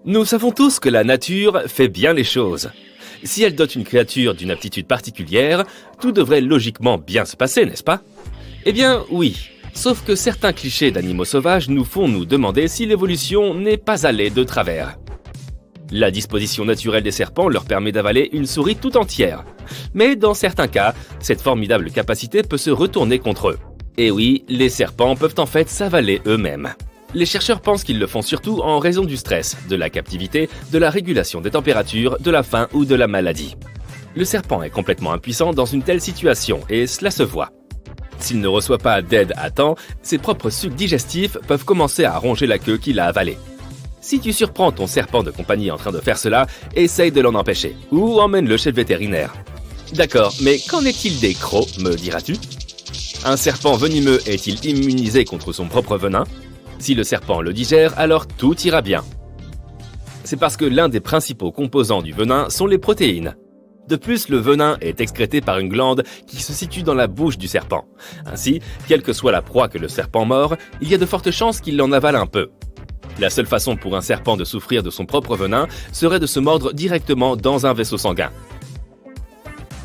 Nous savons tous que la nature fait bien les choses. Si elle dote une créature d'une aptitude particulière, tout devrait logiquement bien se passer, n'est-ce pas? Eh bien, oui. Sauf que certains clichés d'animaux sauvages nous font nous demander si l'évolution n'est pas allée de travers. La disposition naturelle des serpents leur permet d'avaler une souris tout entière. Mais dans certains cas, cette formidable capacité peut se retourner contre eux. Et oui, les serpents peuvent en fait s'avaler eux-mêmes. Les chercheurs pensent qu'ils le font surtout en raison du stress, de la captivité, de la régulation des températures, de la faim ou de la maladie. Le serpent est complètement impuissant dans une telle situation et cela se voit. S'il ne reçoit pas d'aide à temps, ses propres sucs digestifs peuvent commencer à ronger la queue qu'il a avalée. Si tu surprends ton serpent de compagnie en train de faire cela, essaye de l'en empêcher ou emmène-le chez le vétérinaire. D'accord, mais qu'en est-il des crocs, me diras-tu? Un serpent venimeux est-il immunisé contre son propre venin? Si le serpent le digère, alors tout ira bien. C'est parce que l'un des principaux composants du venin sont les protéines. De plus, le venin est excrété par une glande qui se situe dans la bouche du serpent. Ainsi, quelle que soit la proie que le serpent mord, il y a de fortes chances qu'il en avale un peu. La seule façon pour un serpent de souffrir de son propre venin serait de se mordre directement dans un vaisseau sanguin.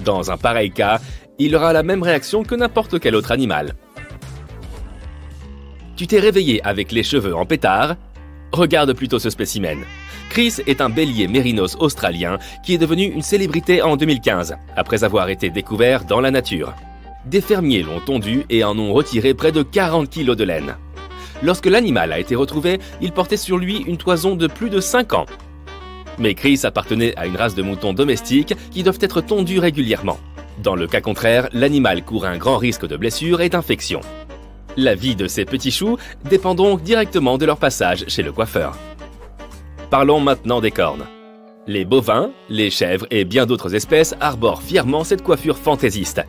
Dans un pareil cas, il aura la même réaction que n'importe quel autre animal. Tu t'es réveillé avec les cheveux en pétard? Regarde plutôt ce spécimen. Chris est un bélier mérinos australien qui est devenu une célébrité en 2015, après avoir été découvert dans la nature. Des fermiers l'ont tondu et en ont retiré près de 40 kg de laine. Lorsque l'animal a été retrouvé, il portait sur lui une toison de plus de 5 ans. Mais Chris appartenait à une race de moutons domestiques qui doivent être tondus régulièrement. Dans le cas contraire, l'animal court un grand risque de blessure et d'infection. La vie de ces petits choux dépend donc directement de leur passage chez le coiffeur. Parlons maintenant des cornes. Les bovins, les chèvres et bien d'autres espèces arborent fièrement cette coiffure fantaisiste,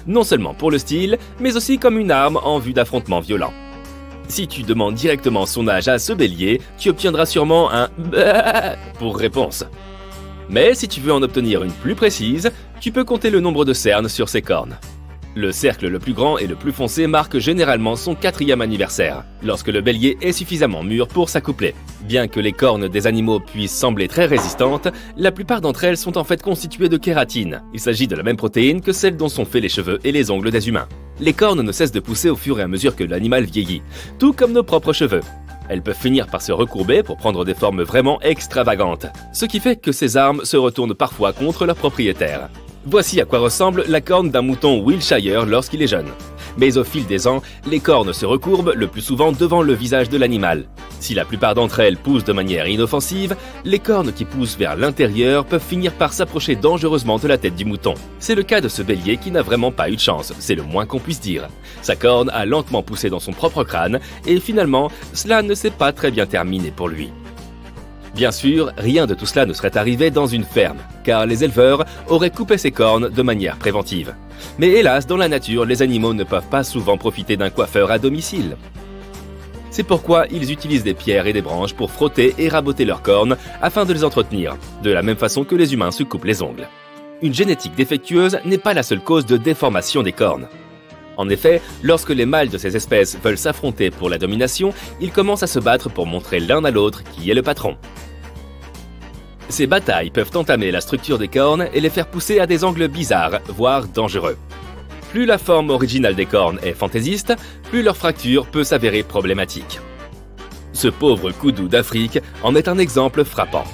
non seulement pour le style, mais aussi comme une arme en vue d'affrontements violents. Si tu demandes directement son âge à ce bélier, tu obtiendras sûrement un « pour réponse. Mais si tu veux en obtenir une plus précise, tu peux compter le nombre de cernes sur ses cornes. Le cercle le plus grand et le plus foncé marque généralement son 4e anniversaire, lorsque le bélier est suffisamment mûr pour s'accoupler. Bien que les cornes des animaux puissent sembler très résistantes, la plupart d'entre elles sont en fait constituées de kératine. Il s'agit de la même protéine que celle dont sont faits les cheveux et les ongles des humains. Les cornes ne cessent de pousser au fur et à mesure que l'animal vieillit, tout comme nos propres cheveux. Elles peuvent finir par se recourber pour prendre des formes vraiment extravagantes, ce qui fait que ces armes se retournent parfois contre leurs propriétaires. Voici à quoi ressemble la corne d'un mouton Wiltshire lorsqu'il est jeune. Mais au fil des ans, les cornes se recourbent le plus souvent devant le visage de l'animal. Si la plupart d'entre elles poussent de manière inoffensive, les cornes qui poussent vers l'intérieur peuvent finir par s'approcher dangereusement de la tête du mouton. C'est le cas de ce bélier qui n'a vraiment pas eu de chance, c'est le moins qu'on puisse dire. Sa corne a lentement poussé dans son propre crâne et finalement, cela ne s'est pas très bien terminé pour lui. Bien sûr, rien de tout cela ne serait arrivé dans une ferme, car les éleveurs auraient coupé ces cornes de manière préventive. Mais hélas, dans la nature, les animaux ne peuvent pas souvent profiter d'un coiffeur à domicile. C'est pourquoi ils utilisent des pierres et des branches pour frotter et raboter leurs cornes afin de les entretenir, de la même façon que les humains se coupent les ongles. Une génétique défectueuse n'est pas la seule cause de déformation des cornes. En effet, lorsque les mâles de ces espèces veulent s'affronter pour la domination, ils commencent à se battre pour montrer l'un à l'autre qui est le patron. Ces batailles peuvent entamer la structure des cornes et les faire pousser à des angles bizarres, voire dangereux. Plus la forme originale des cornes est fantaisiste, plus leur fracture peut s'avérer problématique. Ce pauvre coudou d'Afrique en est un exemple frappant.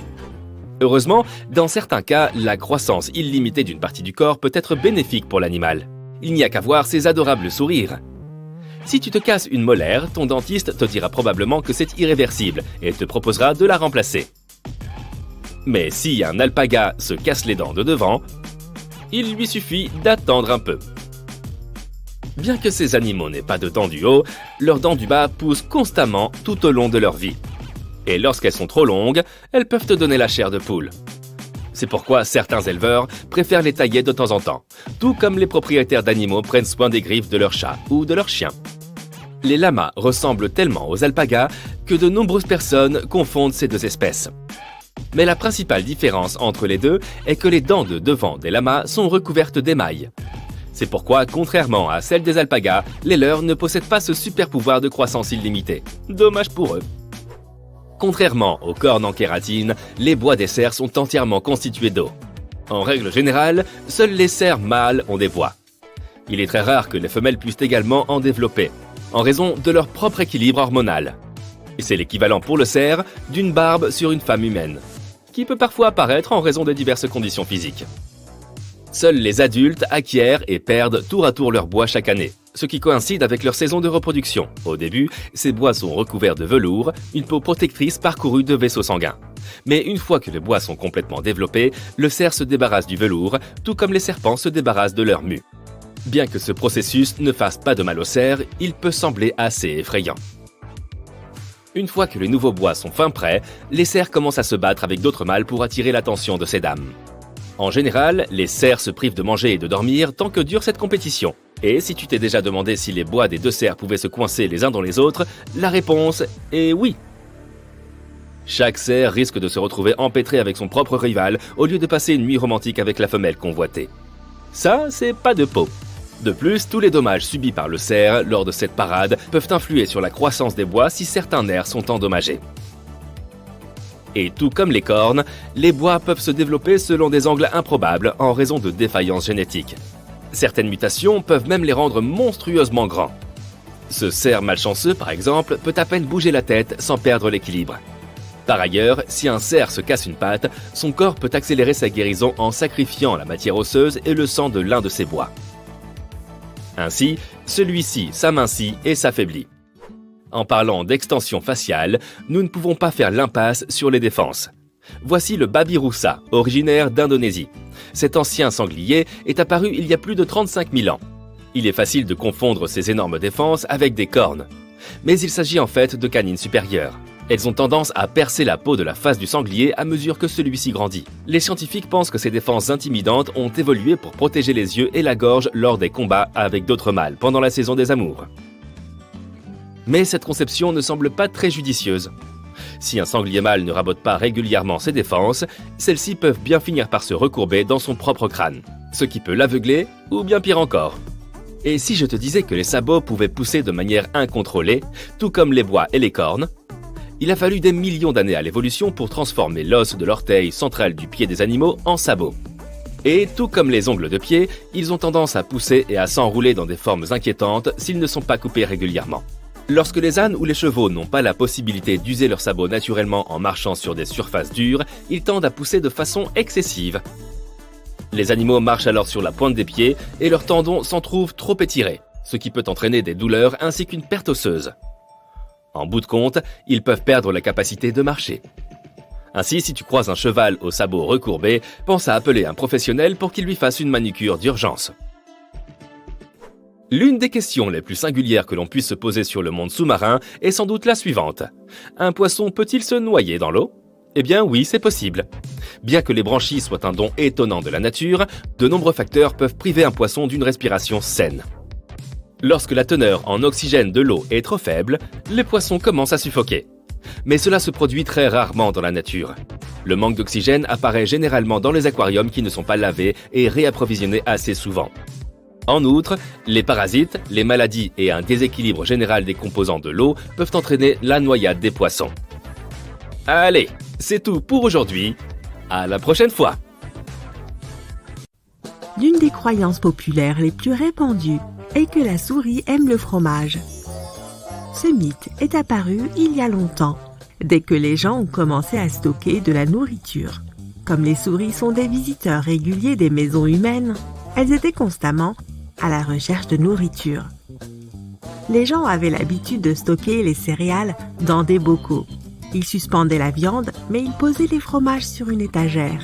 Heureusement, dans certains cas, la croissance illimitée d'une partie du corps peut être bénéfique pour l'animal. Il n'y a qu'à voir ses adorables sourires. Si tu te casses une molaire, ton dentiste te dira probablement que c'est irréversible et te proposera de la remplacer. Mais si un alpaga se casse les dents de devant, il lui suffit d'attendre un peu. Bien que ces animaux n'aient pas de dents du haut, leurs dents du bas poussent constamment tout au long de leur vie. Et lorsqu'elles sont trop longues, elles peuvent te donner la chair de poule. C'est pourquoi certains éleveurs préfèrent les tailler de temps en temps, tout comme les propriétaires d'animaux prennent soin des griffes de leurs chats ou de leurs chiens. Les lamas ressemblent tellement aux alpagas que de nombreuses personnes confondent ces deux espèces. Mais la principale différence entre les deux est que les dents de devant des lamas sont recouvertes d'émail. C'est pourquoi, contrairement à celles des alpagas, les leurs ne possèdent pas ce super pouvoir de croissance illimitée. Dommage pour eux. Contrairement aux cornes en kératine, les bois des cerfs sont entièrement constitués d'eau. En règle générale, seuls les cerfs mâles ont des bois. Il est très rare que les femelles puissent également en développer, en raison de leur propre équilibre hormonal. C'est l'équivalent pour le cerf d'une barbe sur une femme humaine, qui peut parfois apparaître en raison des diverses conditions physiques. Seuls les adultes acquièrent et perdent tour à tour leur bois chaque année, ce qui coïncide avec leur saison de reproduction. Au début, ces bois sont recouverts de velours, une peau protectrice parcourue de vaisseaux sanguins. Mais une fois que les bois sont complètement développés, le cerf se débarrasse du velours, tout comme les serpents se débarrassent de leur mue. Bien que ce processus ne fasse pas de mal au cerf, il peut sembler assez effrayant. Une fois que les nouveaux bois sont fin prêts, les cerfs commencent à se battre avec d'autres mâles pour attirer l'attention de ces dames. En général, les cerfs se privent de manger et de dormir tant que dure cette compétition. Et si tu t'es déjà demandé si les bois des deux cerfs pouvaient se coincer les uns dans les autres, la réponse est oui. Chaque cerf risque de se retrouver empêtré avec son propre rival au lieu de passer une nuit romantique avec la femelle convoitée. Ça, c'est pas de peau. De plus, tous les dommages subis par le cerf lors de cette parade peuvent influer sur la croissance des bois si certains nerfs sont endommagés. Et tout comme les cornes, les bois peuvent se développer selon des angles improbables en raison de défaillances génétiques. Certaines mutations peuvent même les rendre monstrueusement grands. Ce cerf malchanceux, par exemple, peut à peine bouger la tête sans perdre l'équilibre. Par ailleurs, si un cerf se casse une patte, son corps peut accélérer sa guérison en sacrifiant la matière osseuse et le sang de l'un de ses bois. Ainsi, celui-ci s'amincit et s'affaiblit. En parlant d'extension faciale, nous ne pouvons pas faire l'impasse sur les défenses. Voici le babirusa, originaire d'Indonésie. Cet ancien sanglier est apparu il y a plus de 35 000 ans. Il est facile de confondre ces énormes défenses avec des cornes. Mais il s'agit en fait de canines supérieures. Elles ont tendance à percer la peau de la face du sanglier à mesure que celui-ci grandit. Les scientifiques pensent que ces défenses intimidantes ont évolué pour protéger les yeux et la gorge lors des combats avec d'autres mâles pendant la saison des amours. Mais cette conception ne semble pas très judicieuse. Si un sanglier mâle ne rabote pas régulièrement ses défenses, celles-ci peuvent bien finir par se recourber dans son propre crâne, ce qui peut l'aveugler ou bien pire encore. Et si je te disais que les sabots pouvaient pousser de manière incontrôlée, tout comme les bois et les cornes, il a fallu des millions d'années à l'évolution pour transformer l'os de l'orteil central du pied des animaux en sabots. Et tout comme les ongles de pied, ils ont tendance à pousser et à s'enrouler dans des formes inquiétantes s'ils ne sont pas coupés régulièrement. Lorsque les ânes ou les chevaux n'ont pas la possibilité d'user leurs sabots naturellement en marchant sur des surfaces dures, ils tendent à pousser de façon excessive. Les animaux marchent alors sur la pointe des pieds et leurs tendons s'en trouvent trop étirés, ce qui peut entraîner des douleurs ainsi qu'une perte osseuse. En bout de compte, ils peuvent perdre la capacité de marcher. Ainsi, si tu croises un cheval aux sabots recourbés, pense à appeler un professionnel pour qu'il lui fasse une manucure d'urgence. L'une des questions les plus singulières que l'on puisse se poser sur le monde sous-marin est sans doute la suivante. Un poisson peut-il se noyer dans l'eau ? Eh bien oui, c'est possible. Bien que les branchies soient un don étonnant de la nature, de nombreux facteurs peuvent priver un poisson d'une respiration saine. Lorsque la teneur en oxygène de l'eau est trop faible, les poissons commencent à suffoquer. Mais cela se produit très rarement dans la nature. Le manque d'oxygène apparaît généralement dans les aquariums qui ne sont pas lavés et réapprovisionnés assez souvent. En outre, les parasites, les maladies et un déséquilibre général des composants de l'eau peuvent entraîner la noyade des poissons. Allez, c'est tout pour aujourd'hui. À la prochaine fois. L'une des croyances populaires les plus répandues est que la souris aime le fromage. Ce mythe est apparu il y a longtemps, dès que les gens ont commencé à stocker de la nourriture. Comme les souris sont des visiteurs réguliers des maisons humaines, elles étaient constamment à la recherche de nourriture. Les gens avaient l'habitude de stocker les céréales dans des bocaux. Ils suspendaient la viande, mais ils posaient les fromages sur une étagère.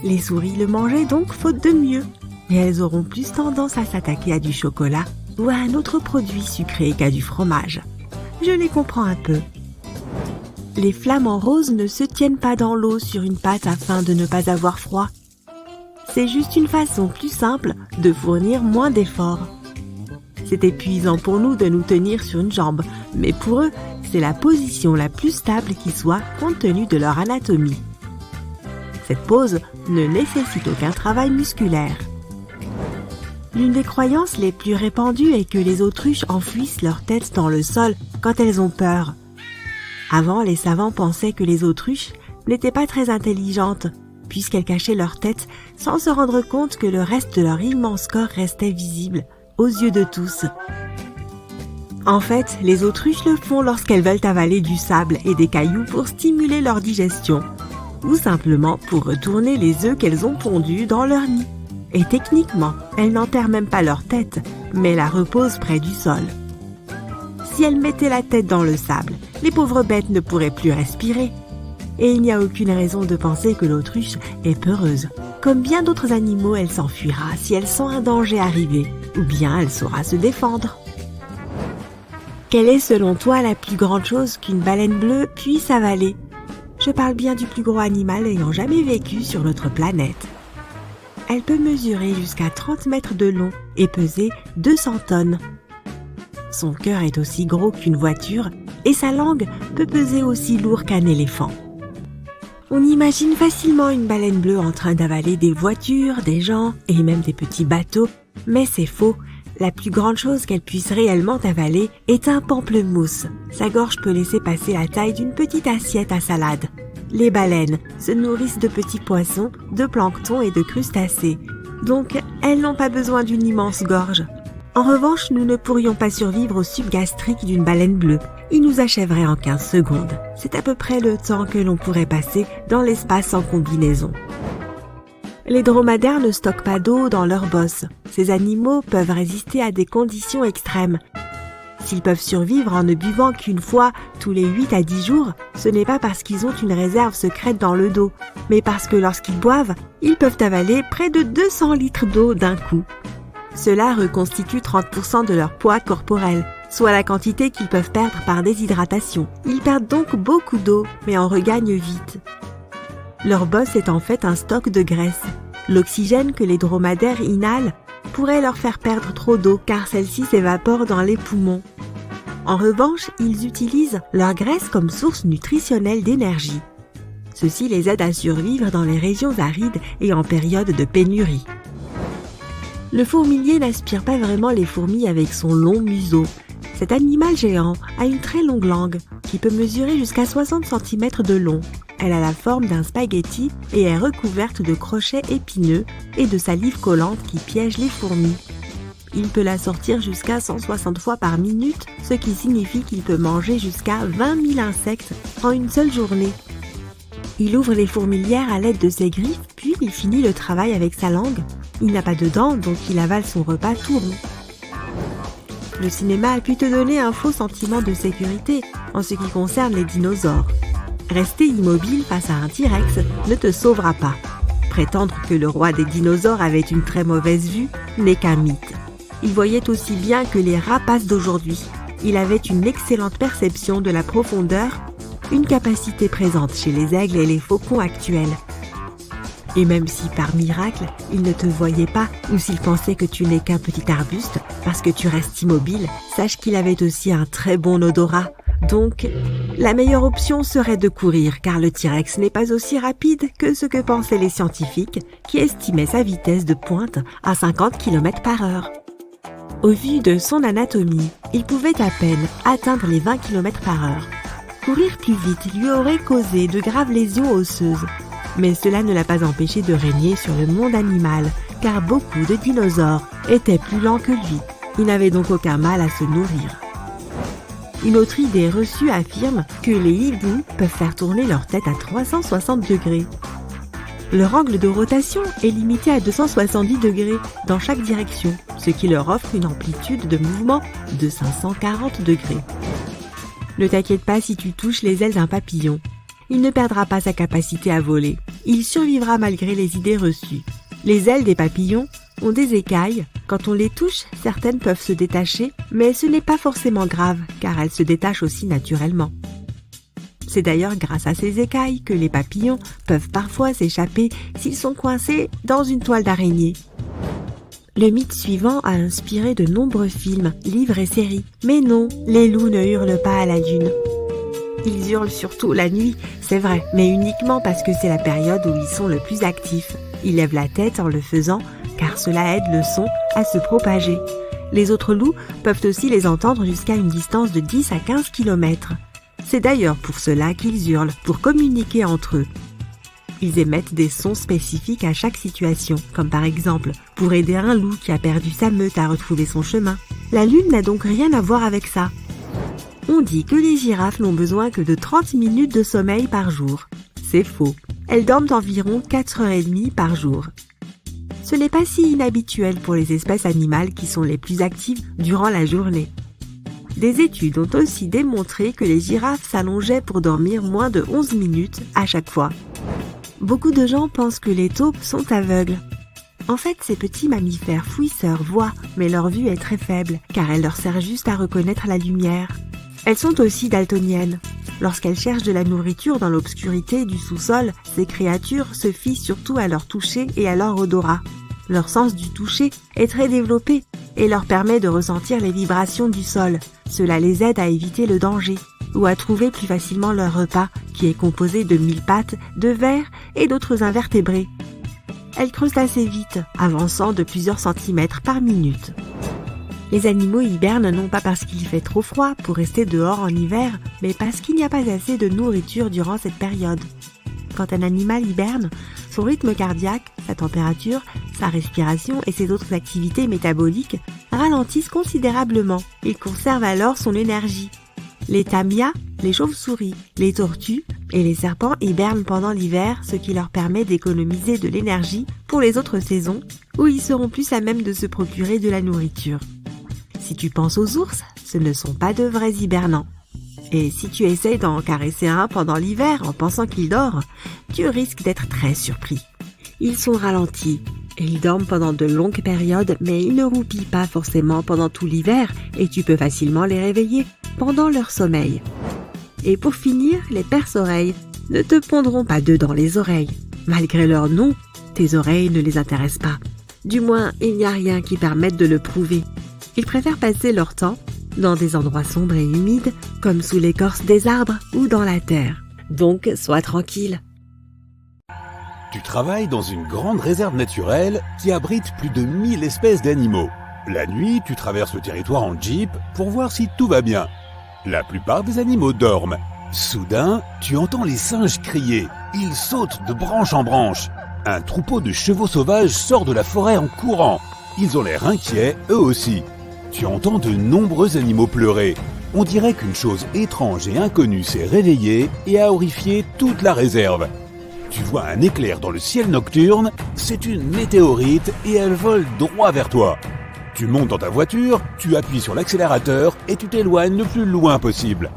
Les souris le mangeaient donc faute de mieux, mais elles auront plus tendance à s'attaquer à du chocolat ou à un autre produit sucré qu'à du fromage. Je les comprends un peu. Les flamants roses ne se tiennent pas dans l'eau sur une pâte afin de ne pas avoir froid. C'est juste une façon plus simple de fournir moins d'efforts. C'est épuisant pour nous de nous tenir sur une jambe, mais pour eux, c'est la position la plus stable qui soit compte tenu de leur anatomie. Cette pose ne nécessite aucun travail musculaire. L'une des croyances les plus répandues est que les autruches enfouissent leur tête dans le sol quand elles ont peur. Avant, les savants pensaient que les autruches n'étaient pas très intelligentes, puisqu'elles cachaient leur tête sans se rendre compte que le reste de leur immense corps restait visible aux yeux de tous. En fait, les autruches le font lorsqu'elles veulent avaler du sable et des cailloux pour stimuler leur digestion, ou simplement pour retourner les œufs qu'elles ont pondus dans leur nid. Et techniquement, elles n'enterrent même pas leur tête, mais la reposent près du sol. Si elles mettaient la tête dans le sable, les pauvres bêtes ne pourraient plus respirer. Et il n'y a aucune raison de penser que l'autruche est peureuse. Comme bien d'autres animaux, elle s'enfuira si elle sent un danger arriver, ou bien elle saura se défendre. Quelle est selon toi la plus grande chose qu'une baleine bleue puisse avaler? Je parle bien du plus gros animal ayant jamais vécu sur notre planète. Elle peut mesurer jusqu'à 30 mètres de long et peser 200 tonnes. Son cœur est aussi gros qu'une voiture et sa langue peut peser aussi lourd qu'un éléphant. On imagine facilement une baleine bleue en train d'avaler des voitures, des gens et même des petits bateaux, mais c'est faux. La plus grande chose qu'elle puisse réellement avaler est un pamplemousse. Sa gorge peut laisser passer la taille d'une petite assiette à salade. Les baleines se nourrissent de petits poissons, de plancton et de crustacés. Donc, elles n'ont pas besoin d'une immense gorge. En revanche, nous ne pourrions pas survivre au suc gastrique d'une baleine bleue. Il nous achèverait en 15 secondes. C'est à peu près le temps que l'on pourrait passer dans l'espace en combinaison. Les dromadaires ne stockent pas d'eau dans leurs bosses. Ces animaux peuvent résister à des conditions extrêmes. S'ils peuvent survivre en ne buvant qu'une fois tous les 8 à 10 jours, ce n'est pas parce qu'ils ont une réserve secrète dans le dos, mais parce que lorsqu'ils boivent, ils peuvent avaler près de 200 litres d'eau d'un coup. Cela reconstitue 30% de leur poids corporel, soit la quantité qu'ils peuvent perdre par déshydratation. Ils perdent donc beaucoup d'eau, mais en regagnent vite. Leur bosse est en fait un stock de graisse. L'oxygène que les dromadaires inhalent pourrait leur faire perdre trop d'eau car celle-ci s'évapore dans les poumons. En revanche, ils utilisent leur graisse comme source nutritionnelle d'énergie. Ceci les aide à survivre dans les régions arides et en période de pénurie. Le fourmilier n'aspire pas vraiment les fourmis avec son long museau. Cet animal géant a une très longue langue qui peut mesurer jusqu'à 60 cm de long. Elle a la forme d'un spaghetti et est recouverte de crochets épineux et de salive collante qui piègent les fourmis. Il peut la sortir jusqu'à 160 fois par minute, ce qui signifie qu'il peut manger jusqu'à 20 000 insectes en une seule journée. Il ouvre les fourmilières à l'aide de ses griffes, puis il finit le travail avec sa langue. Il n'a pas de dents, donc il avale son repas tout rond. Le cinéma a pu te donner un faux sentiment de sécurité en ce qui concerne les dinosaures. Rester immobile face à un T-Rex ne te sauvera pas. Prétendre que le roi des dinosaures avait une très mauvaise vue n'est qu'un mythe. Il voyait aussi bien que les rapaces d'aujourd'hui. Il avait une excellente perception de la profondeur, une capacité présente chez les aigles et les faucons actuels. Et même si par miracle, il ne te voyait pas ou s'il pensait que tu n'es qu'un petit arbuste parce que tu restes immobile, sache qu'il avait aussi un très bon odorat. Donc, la meilleure option serait de courir car le T-Rex n'est pas aussi rapide que ce que pensaient les scientifiques qui estimaient sa vitesse de pointe à 50 km/h. Au vu de son anatomie, il pouvait à peine atteindre les 20 km/h. Courir plus vite lui aurait causé de graves lésions osseuses. Mais cela ne l'a pas empêché de régner sur le monde animal, car beaucoup de dinosaures étaient plus lents que lui. Il n'avait donc aucun mal à se nourrir. Une autre idée reçue affirme que les hiboux peuvent faire tourner leur tête à 360 degrés. Leur angle de rotation est limité à 270 degrés dans chaque direction, ce qui leur offre une amplitude de mouvement de 540 degrés. Ne t'inquiète pas si tu touches les ailes d'un papillon. Il ne perdra pas sa capacité à voler. Il survivra malgré les idées reçues. Les ailes des papillons ont des écailles. Quand on les touche, certaines peuvent se détacher, mais ce n'est pas forcément grave, car elles se détachent aussi naturellement. C'est d'ailleurs grâce à ces écailles que les papillons peuvent parfois s'échapper s'ils sont coincés dans une toile d'araignée. Le mythe suivant a inspiré de nombreux films, livres et séries. Mais non, les loups ne hurlent pas à la lune. Ils hurlent surtout la nuit, c'est vrai, mais uniquement parce que c'est la période où ils sont le plus actifs. Ils lèvent la tête en le faisant, car cela aide le son à se propager. Les autres loups peuvent aussi les entendre jusqu'à une distance de 10 à 15 km. C'est d'ailleurs pour cela qu'ils hurlent, pour communiquer entre eux. Ils émettent des sons spécifiques à chaque situation, comme par exemple pour aider un loup qui a perdu sa meute à retrouver son chemin. La lune n'a donc rien à voir avec ça. On dit que les girafes n'ont besoin que de 30 minutes de sommeil par jour. C'est faux. Elles dorment environ 4h30 par jour. Ce n'est pas si inhabituel pour les espèces animales qui sont les plus actives durant la journée. Des études ont aussi démontré que les girafes s'allongeaient pour dormir moins de 11 minutes à chaque fois. Beaucoup de gens pensent que les taupes sont aveugles. En fait, ces petits mammifères fouisseurs voient, mais leur vue est très faible, car elle leur sert juste à reconnaître la lumière. Elles sont aussi daltoniennes. Lorsqu'elles cherchent de la nourriture dans l'obscurité du sous-sol, ces créatures se fient surtout à leur toucher et à leur odorat. Leur sens du toucher est très développé et leur permet de ressentir les vibrations du sol. Cela les aide à éviter le danger ou à trouver plus facilement leur repas, qui est composé de 1000 pattes, de vers et d'autres invertébrés. Elles creusent assez vite, avançant de plusieurs centimètres par minute. Les animaux hibernent non pas parce qu'il fait trop froid pour rester dehors en hiver, mais parce qu'il n'y a pas assez de nourriture durant cette période. Quand un animal hiberne, son rythme cardiaque, sa température, sa respiration et ses autres activités métaboliques ralentissent considérablement. Il conserve alors son énergie. Les tamias, les chauves-souris, les tortues et les serpents hibernent pendant l'hiver, ce qui leur permet d'économiser de l'énergie pour les autres saisons où ils seront plus à même de se procurer de la nourriture. Si tu penses aux ours, ce ne sont pas de vrais hibernants. Et si tu essayes d'en caresser un pendant l'hiver en pensant qu'il dort, tu risques d'être très surpris. Ils sont ralentis et ils dorment pendant de longues périodes, mais ils ne roupillent pas forcément pendant tout l'hiver et tu peux facilement les réveiller pendant leur sommeil. Et pour finir, les perce-oreilles ne te pondront pas d'œufs dans les oreilles. Malgré leur nom, tes oreilles ne les intéressent pas. Du moins, il n'y a rien qui permette de le prouver. Ils préfèrent passer leur temps dans des endroits sombres et humides, comme sous l'écorce des arbres ou dans la terre. Donc, sois tranquille. Tu travailles dans une grande réserve naturelle qui abrite plus de 1000 espèces d'animaux. La nuit, tu traverses le territoire en jeep pour voir si tout va bien. La plupart des animaux dorment. Soudain, tu entends les singes crier. Ils sautent de branche en branche. Un troupeau de chevaux sauvages sort de la forêt en courant. Ils ont l'air inquiets, eux aussi. Tu entends de nombreux animaux pleurer. On dirait qu'une chose étrange et inconnue s'est réveillée et a horrifié toute la réserve. Tu vois un éclair dans le ciel nocturne, c'est une météorite et elle vole droit vers toi. Tu montes dans ta voiture, tu appuies sur l'accélérateur et tu t'éloignes le plus loin possible.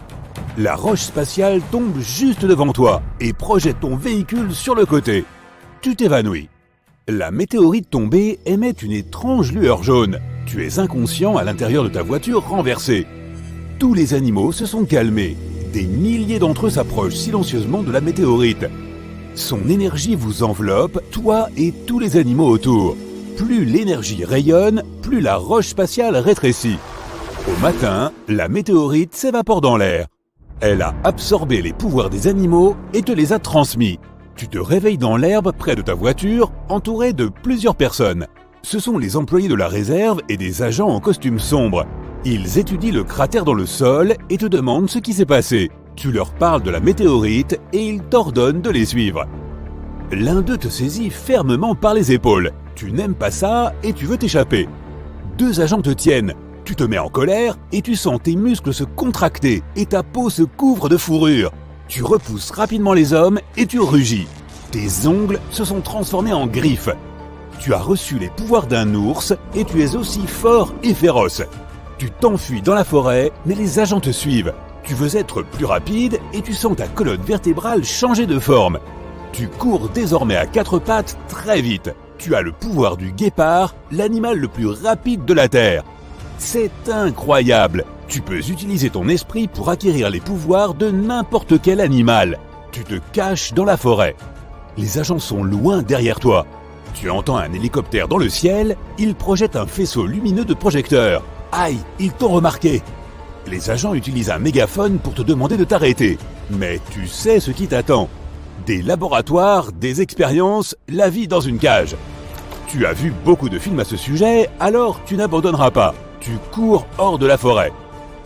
La roche spatiale tombe juste devant toi et projette ton véhicule sur le côté. Tu t'évanouis. La météorite tombée émet une étrange lueur jaune. Tu es inconscient à l'intérieur de ta voiture renversée. Tous les animaux se sont calmés. Des milliers d'entre eux s'approchent silencieusement de la météorite. Son énergie vous enveloppe, toi et tous les animaux autour. Plus l'énergie rayonne, plus la roche spatiale rétrécit. Au matin, la météorite s'évapore dans l'air. Elle a absorbé les pouvoirs des animaux et te les a transmis. Tu te réveilles dans l'herbe près de ta voiture, entouré de plusieurs personnes. Ce sont les employés de la réserve et des agents en costume sombre. Ils étudient le cratère dans le sol et te demandent ce qui s'est passé. Tu leur parles de la météorite et ils t'ordonnent de les suivre. L'un d'eux te saisit fermement par les épaules. Tu n'aimes pas ça et tu veux t'échapper. Deux agents te tiennent. Tu te mets en colère et tu sens tes muscles se contracter et ta peau se couvre de fourrure. Tu repousses rapidement les hommes et tu rugis. Tes ongles se sont transformés en griffes. Tu as reçu les pouvoirs d'un ours et tu es aussi fort et féroce. Tu t'enfuis dans la forêt, mais les agents te suivent. Tu veux être plus rapide et tu sens ta colonne vertébrale changer de forme. Tu cours désormais à quatre pattes très vite. Tu as le pouvoir du guépard, l'animal le plus rapide de la Terre. C'est incroyable. Tu peux utiliser ton esprit pour acquérir les pouvoirs de n'importe quel animal. Tu te caches dans la forêt. Les agents sont loin derrière toi. Tu entends un hélicoptère dans le ciel, il projette un faisceau lumineux de projecteurs. Aïe, ils t'ont remarqué. Les agents utilisent un mégaphone pour te demander de t'arrêter. Mais tu sais ce qui t'attend. Des laboratoires, des expériences, la vie dans une cage. Tu as vu beaucoup de films à ce sujet, alors tu n'abandonneras pas. Tu cours hors de la forêt.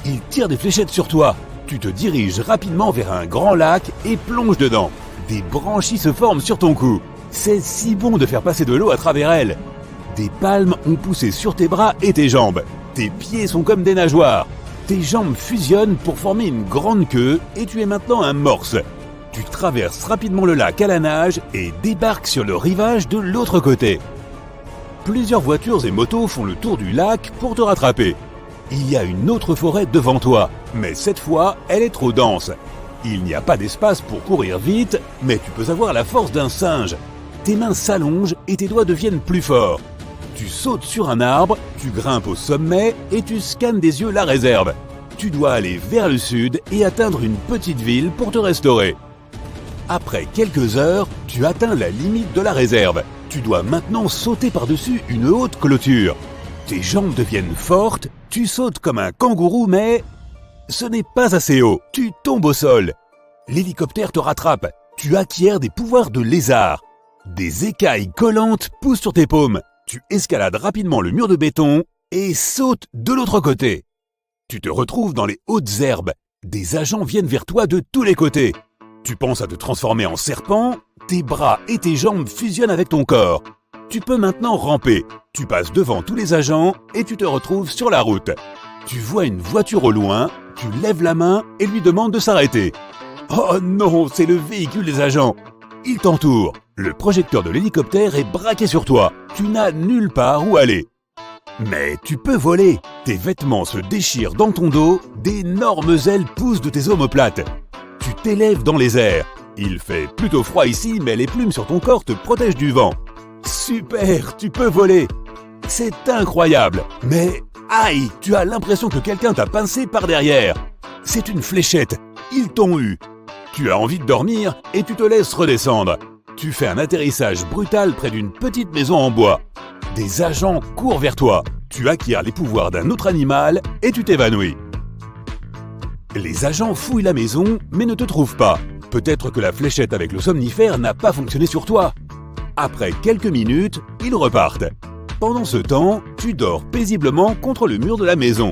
Ils tirent des fléchettes sur toi. Tu te diriges rapidement vers un grand lac et plonges dedans. Des branchies se forment sur ton cou. C'est si bon de faire passer de l'eau à travers elles. Des palmes ont poussé sur tes bras et tes jambes. Tes pieds sont comme des nageoires. Tes jambes fusionnent pour former une grande queue et tu es maintenant un morse. Tu traverses rapidement le lac à la nage et débarques sur le rivage de l'autre côté. Plusieurs voitures et motos font le tour du lac pour te rattraper. Il y a une autre forêt devant toi, mais cette fois, elle est trop dense. Il n'y a pas d'espace pour courir vite, mais tu peux avoir la force d'un singe. Tes mains s'allongent et tes doigts deviennent plus forts. Tu sautes sur un arbre, tu grimpes au sommet et tu scannes des yeux la réserve. Tu dois aller vers le sud et atteindre une petite ville pour te restaurer. Après quelques heures, tu atteins la limite de la réserve. Tu dois maintenant sauter par-dessus une haute clôture. Tes jambes deviennent fortes, tu sautes comme un kangourou, mais ce n'est pas assez haut. Tu tombes au sol. L'hélicoptère te rattrape. Tu acquiers des pouvoirs de lézard. Des écailles collantes poussent sur tes paumes. Tu escalades rapidement le mur de béton et sautes de l'autre côté. Tu te retrouves dans les hautes herbes. Des agents viennent vers toi de tous les côtés. Tu penses à te transformer en serpent, tes bras et tes jambes fusionnent avec ton corps. Tu peux maintenant ramper. Tu passes devant tous les agents et tu te retrouves sur la route. Tu vois une voiture au loin, tu lèves la main et lui demandes de s'arrêter. Oh non, c'est le véhicule des agents. Ils t'entourent. Le projecteur de l'hélicoptère est braqué sur toi. Tu n'as nulle part où aller. Mais tu peux voler. Tes vêtements se déchirent dans ton dos, d'énormes ailes poussent de tes omoplates. Tu t'élèves dans les airs. Il fait plutôt froid ici, mais les plumes sur ton corps te protègent du vent. Super, tu peux voler. C'est incroyable. Mais aïe, tu as l'impression que quelqu'un t'a pincé par derrière. C'est une fléchette. Ils t'ont eu. Tu as envie de dormir et tu te laisses redescendre. Tu fais un atterrissage brutal près d'une petite maison en bois. Des agents courent vers toi. Tu acquiers les pouvoirs d'un autre animal et tu t'évanouis. Les agents fouillent la maison mais ne te trouvent pas. Peut-être que la fléchette avec le somnifère n'a pas fonctionné sur toi. Après quelques minutes, ils repartent. Pendant ce temps, tu dors paisiblement contre le mur de la maison.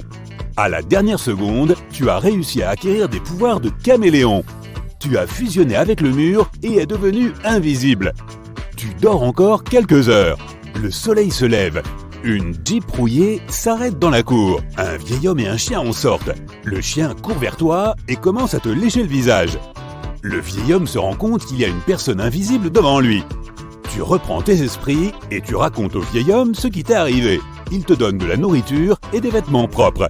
À la dernière seconde, tu as réussi à acquérir des pouvoirs de caméléon. Tu as fusionné avec le mur et es devenu invisible. Tu dors encore quelques heures. Le soleil se lève. Une Jeep rouillée s'arrête dans la cour. Un vieil homme et un chien en sortent. Le chien court vers toi et commence à te lécher le visage. Le vieil homme se rend compte qu'il y a une personne invisible devant lui. Tu reprends tes esprits et tu racontes au vieil homme ce qui t'est arrivé. Il te donne de la nourriture et des vêtements propres.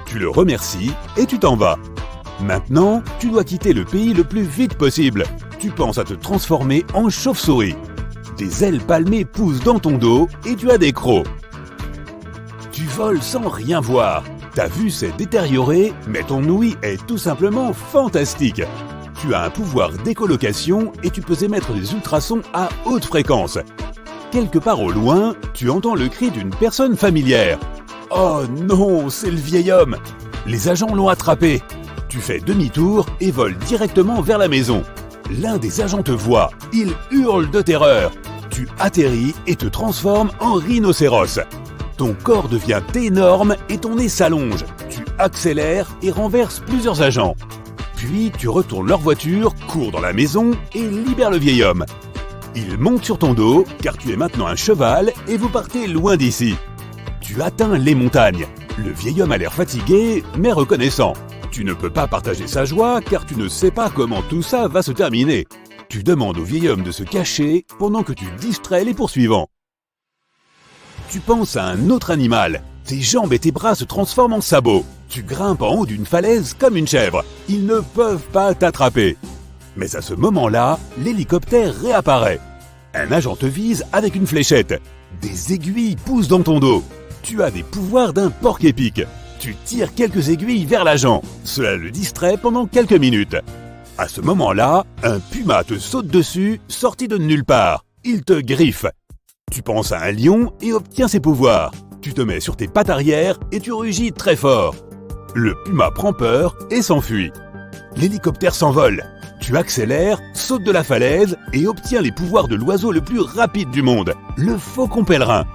Tu le remercies et tu t'en vas. Maintenant, tu dois quitter le pays le plus vite possible. Tu penses à te transformer en chauve-souris. Des ailes palmées poussent dans ton dos et tu as des crocs. Tu voles sans rien voir. Ta vue s'est détériorée, mais ton ouïe est tout simplement fantastique. Tu as un pouvoir d'écolocation et tu peux émettre des ultrasons à haute fréquence. Quelque part au loin, tu entends le cri d'une personne familière. Oh non, c'est le vieil homme. Les agents l'ont attrapé. Tu fais demi-tour et voles directement vers la maison. L'un des agents te voit. Il hurle de terreur. Tu atterris et te transformes en rhinocéros. Ton corps devient énorme et ton nez s'allonge. Tu accélères et renverses plusieurs agents. Puis tu retournes leur voiture, cours dans la maison et libères le vieil homme. Il monte sur ton dos car tu es maintenant un cheval et vous partez loin d'ici. Tu atteins les montagnes. Le vieil homme a l'air fatigué mais reconnaissant. Tu ne peux pas partager sa joie car tu ne sais pas comment tout ça va se terminer. Tu demandes au vieil homme de se cacher pendant que tu distrais les poursuivants. Tu penses à un autre animal. Tes jambes et tes bras se transforment en sabots. Tu grimpes en haut d'une falaise comme une chèvre. Ils ne peuvent pas t'attraper. Mais à ce moment-là, l'hélicoptère réapparaît. Un agent te vise avec une fléchette. Des aiguilles poussent dans ton dos. Tu as des pouvoirs d'un porc-épic. Tu tires quelques aiguilles vers l'agent. Cela le distrait pendant quelques minutes. À ce moment-là, un puma te saute dessus, sorti de nulle part. Il te griffe. Tu penses à un lion et obtiens ses pouvoirs. Tu te mets sur tes pattes arrière et tu rugis très fort. Le puma prend peur et s'enfuit. L'hélicoptère s'envole. Tu accélères, sautes de la falaise et obtiens les pouvoirs de l'oiseau le plus rapide du monde, le faucon pèlerin.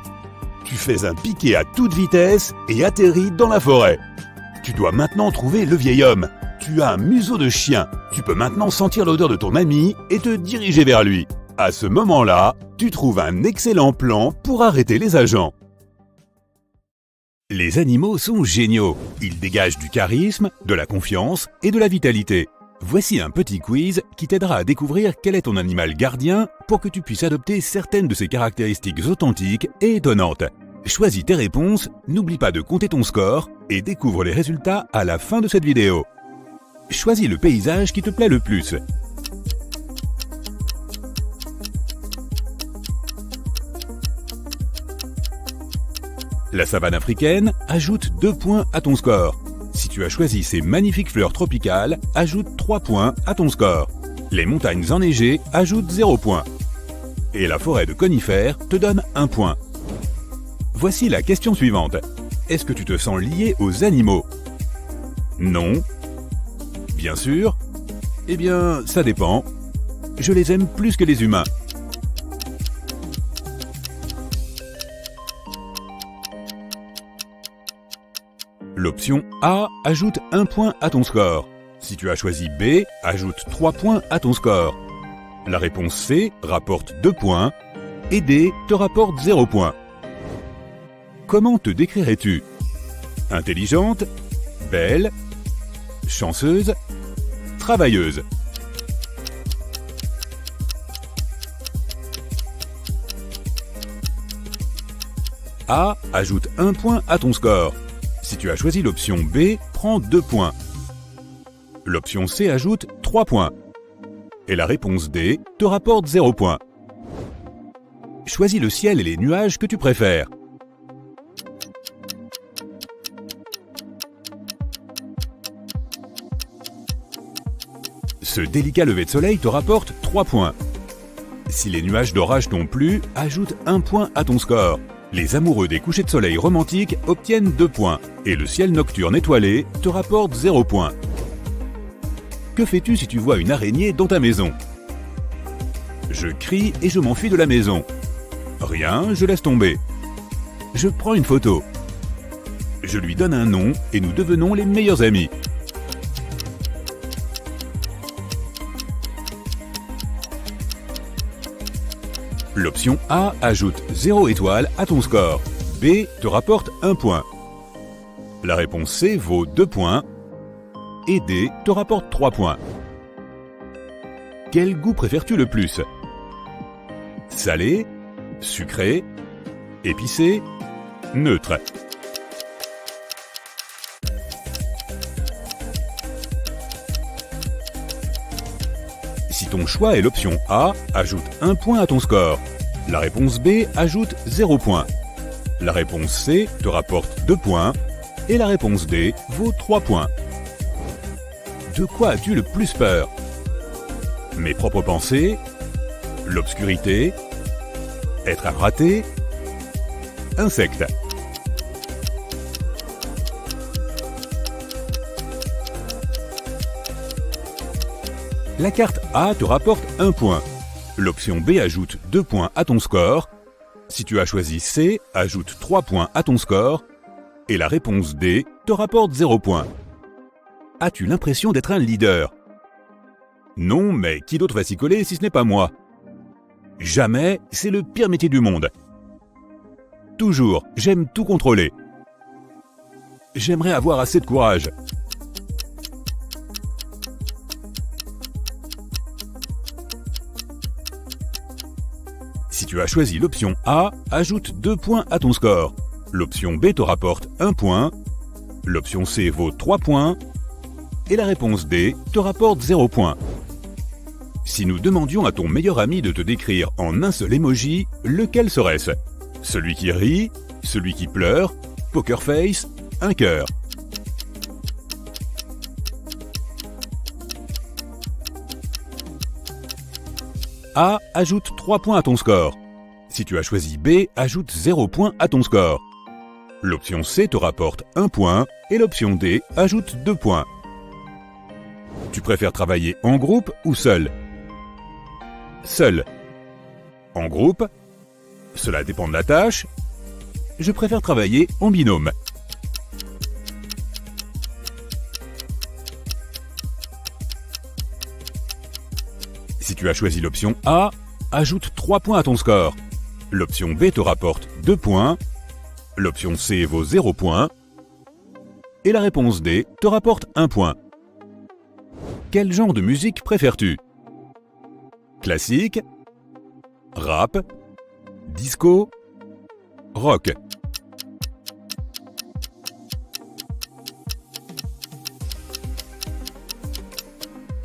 Tu fais un piqué à toute vitesse et atterris dans la forêt. Tu dois maintenant trouver le vieil homme. Tu as un museau de chien. Tu peux maintenant sentir l'odeur de ton ami et te diriger vers lui. À ce moment-là, tu trouves un excellent plan pour arrêter les agents. Les animaux sont géniaux. Ils dégagent du charisme, de la confiance et de la vitalité. Voici un petit quiz qui t'aidera à découvrir quel est ton animal gardien pour que tu puisses adopter certaines de ses caractéristiques authentiques et étonnantes. Choisis tes réponses, n'oublie pas de compter ton score et découvre les résultats à la fin de cette vidéo. Choisis le paysage qui te plaît le plus. La savane africaine, ajoute 2 points à ton score. Si tu as choisi ces magnifiques fleurs tropicales, ajoute 3 points à ton score. Les montagnes enneigées, ajoute 0 points. Et la forêt de conifères te donne 1 point. Voici la question suivante. Est-ce que tu te sens lié aux animaux? Non. Bien sûr. Eh bien, ça dépend. Je les aime plus que les humains. L'option A ajoute 1 point à ton score. Si tu as choisi B, ajoute 3 points à ton score. La réponse C rapporte 2 points et D te rapporte 0 points. Comment te décrirais-tu? Intelligente, belle, chanceuse, travailleuse. A ajoute 1 point à ton score. Si tu as choisi l'option B, prends 2 points. L'option C ajoute 3 points. Et la réponse D te rapporte 0 points. Choisis le ciel et les nuages que tu préfères. Ce délicat lever de soleil te rapporte 3 points. Si les nuages d'orage t'ont plu, ajoute 1 point à ton score. Les amoureux des couchers de soleil romantiques obtiennent 2 points. Et le ciel nocturne étoilé te rapporte 0 points. Que fais-tu si tu vois une araignée dans ta maison? Je crie et je m'enfuis de la maison. Rien, je laisse tomber. Je prends une photo. Je lui donne un nom et nous devenons les meilleurs amis. L'option A ajoute 0 étoile à ton score. B te rapporte 1 point. La réponse C vaut 2 points. Et D te rapporte 3 points. Quel goût préfères-tu le plus? Salé, sucré, épicé, neutre. Si ton choix est l'option A, ajoute 1 point à ton score. La réponse B ajoute 0 point. La réponse C te rapporte 2 points. Et la réponse D vaut 3 points. De quoi as-tu le plus peur? Mes propres pensées? L'obscurité? Être un raté? Insecte. La carte A te rapporte 1 point. L'option B ajoute 2 points à ton score. Si tu as choisi C, ajoute 3 points à ton score. Et la réponse D te rapporte 0 points. As-tu l'impression d'être un leader? Non, mais qui d'autre va s'y coller si ce n'est pas moi? Jamais, c'est le pire métier du monde. Toujours, j'aime tout contrôler. J'aimerais avoir assez de courage. Si tu as choisi l'option A, ajoute 2 points à ton score. L'option B te rapporte 1 point. L'option C vaut 3 points. Et la réponse D te rapporte 0 points. Si nous demandions à ton meilleur ami de te décrire en un seul emoji, lequel serait-ce? Celui qui rit, celui qui pleure, poker face, un cœur. A ajoute 3 points à ton score. Si tu as choisi B, ajoute 0 points à ton score. L'option C te rapporte 1 point et l'option D ajoute 2 points. Tu préfères travailler en groupe ou seul? Seul. En groupe? Cela dépend de la tâche. Je préfère travailler en binôme. tu as choisi l'option A, ajoute 3 points à ton score. L'option B te rapporte 2 points. L'option C vaut 0 points. Et la réponse D te rapporte 1 point. Quel genre de musique préfères-tu? Classique, rap, disco, rock.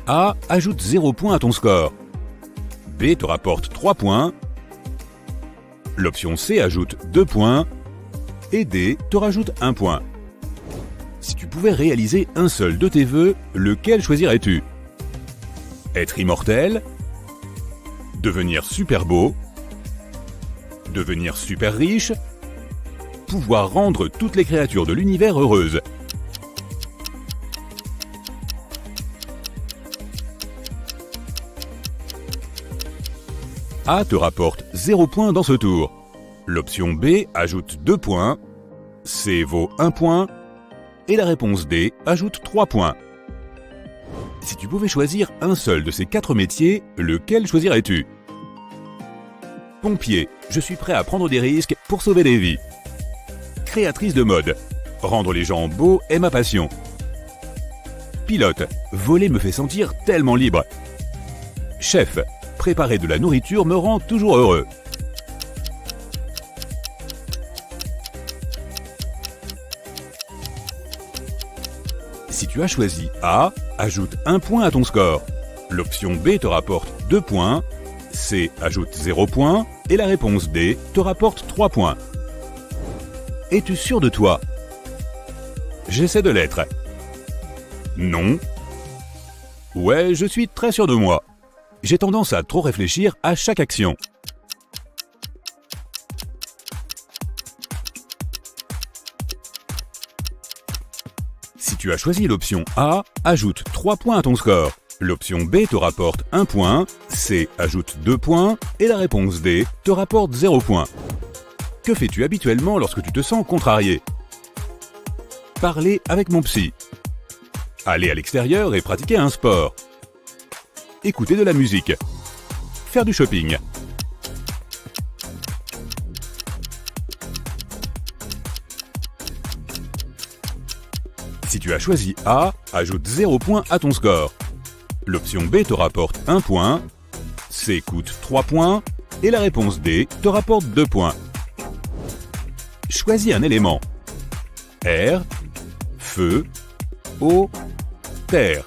A ajoute 0 points à ton score. B te rapporte 3 points. L'option C ajoute 2 points. Et D te rajoute 1 point. Si tu pouvais réaliser un seul de tes vœux, lequel choisirais-tu? Être immortel? Devenir super beau? Devenir super riche? Pouvoir rendre toutes les créatures de l'univers heureuses? A te rapporte 0 points dans ce tour. L'option B ajoute 2 points. C vaut 1 point. Et la réponse D ajoute 3 points. Si tu pouvais choisir un seul de ces 4 métiers, lequel choisirais-tu? Pompier, je suis prêt à prendre des risques pour sauver des vies. Créatrice de mode, rendre les gens beaux est ma passion. Pilote, voler me fait sentir tellement libre. Chef, préparer de la nourriture me rend toujours heureux. Si tu as choisi A, ajoute 1 point à ton score. L'option B te rapporte 2 points, C ajoute 0 points et la réponse D te rapporte 3 points. Es-tu sûr de toi? J'essaie de l'être. Non. Ouais, je suis très sûr de moi. J'ai tendance à trop réfléchir à chaque action. Si tu as choisi l'option A, ajoute 3 points à ton score. L'option B te rapporte 1 point, C ajoute 2 points et la réponse D te rapporte 0 point. Que fais-tu habituellement lorsque tu te sens contrarié? Parler avec mon psy. Aller à l'extérieur et pratiquer un sport. Écouter de la musique. Faire du shopping. Si tu as choisi A, ajoute 0 points à ton score. L'option B te rapporte 1 point, C coûte 3 points et la réponse D te rapporte 2 points. Choisis un élément. Air, feu, eau, terre.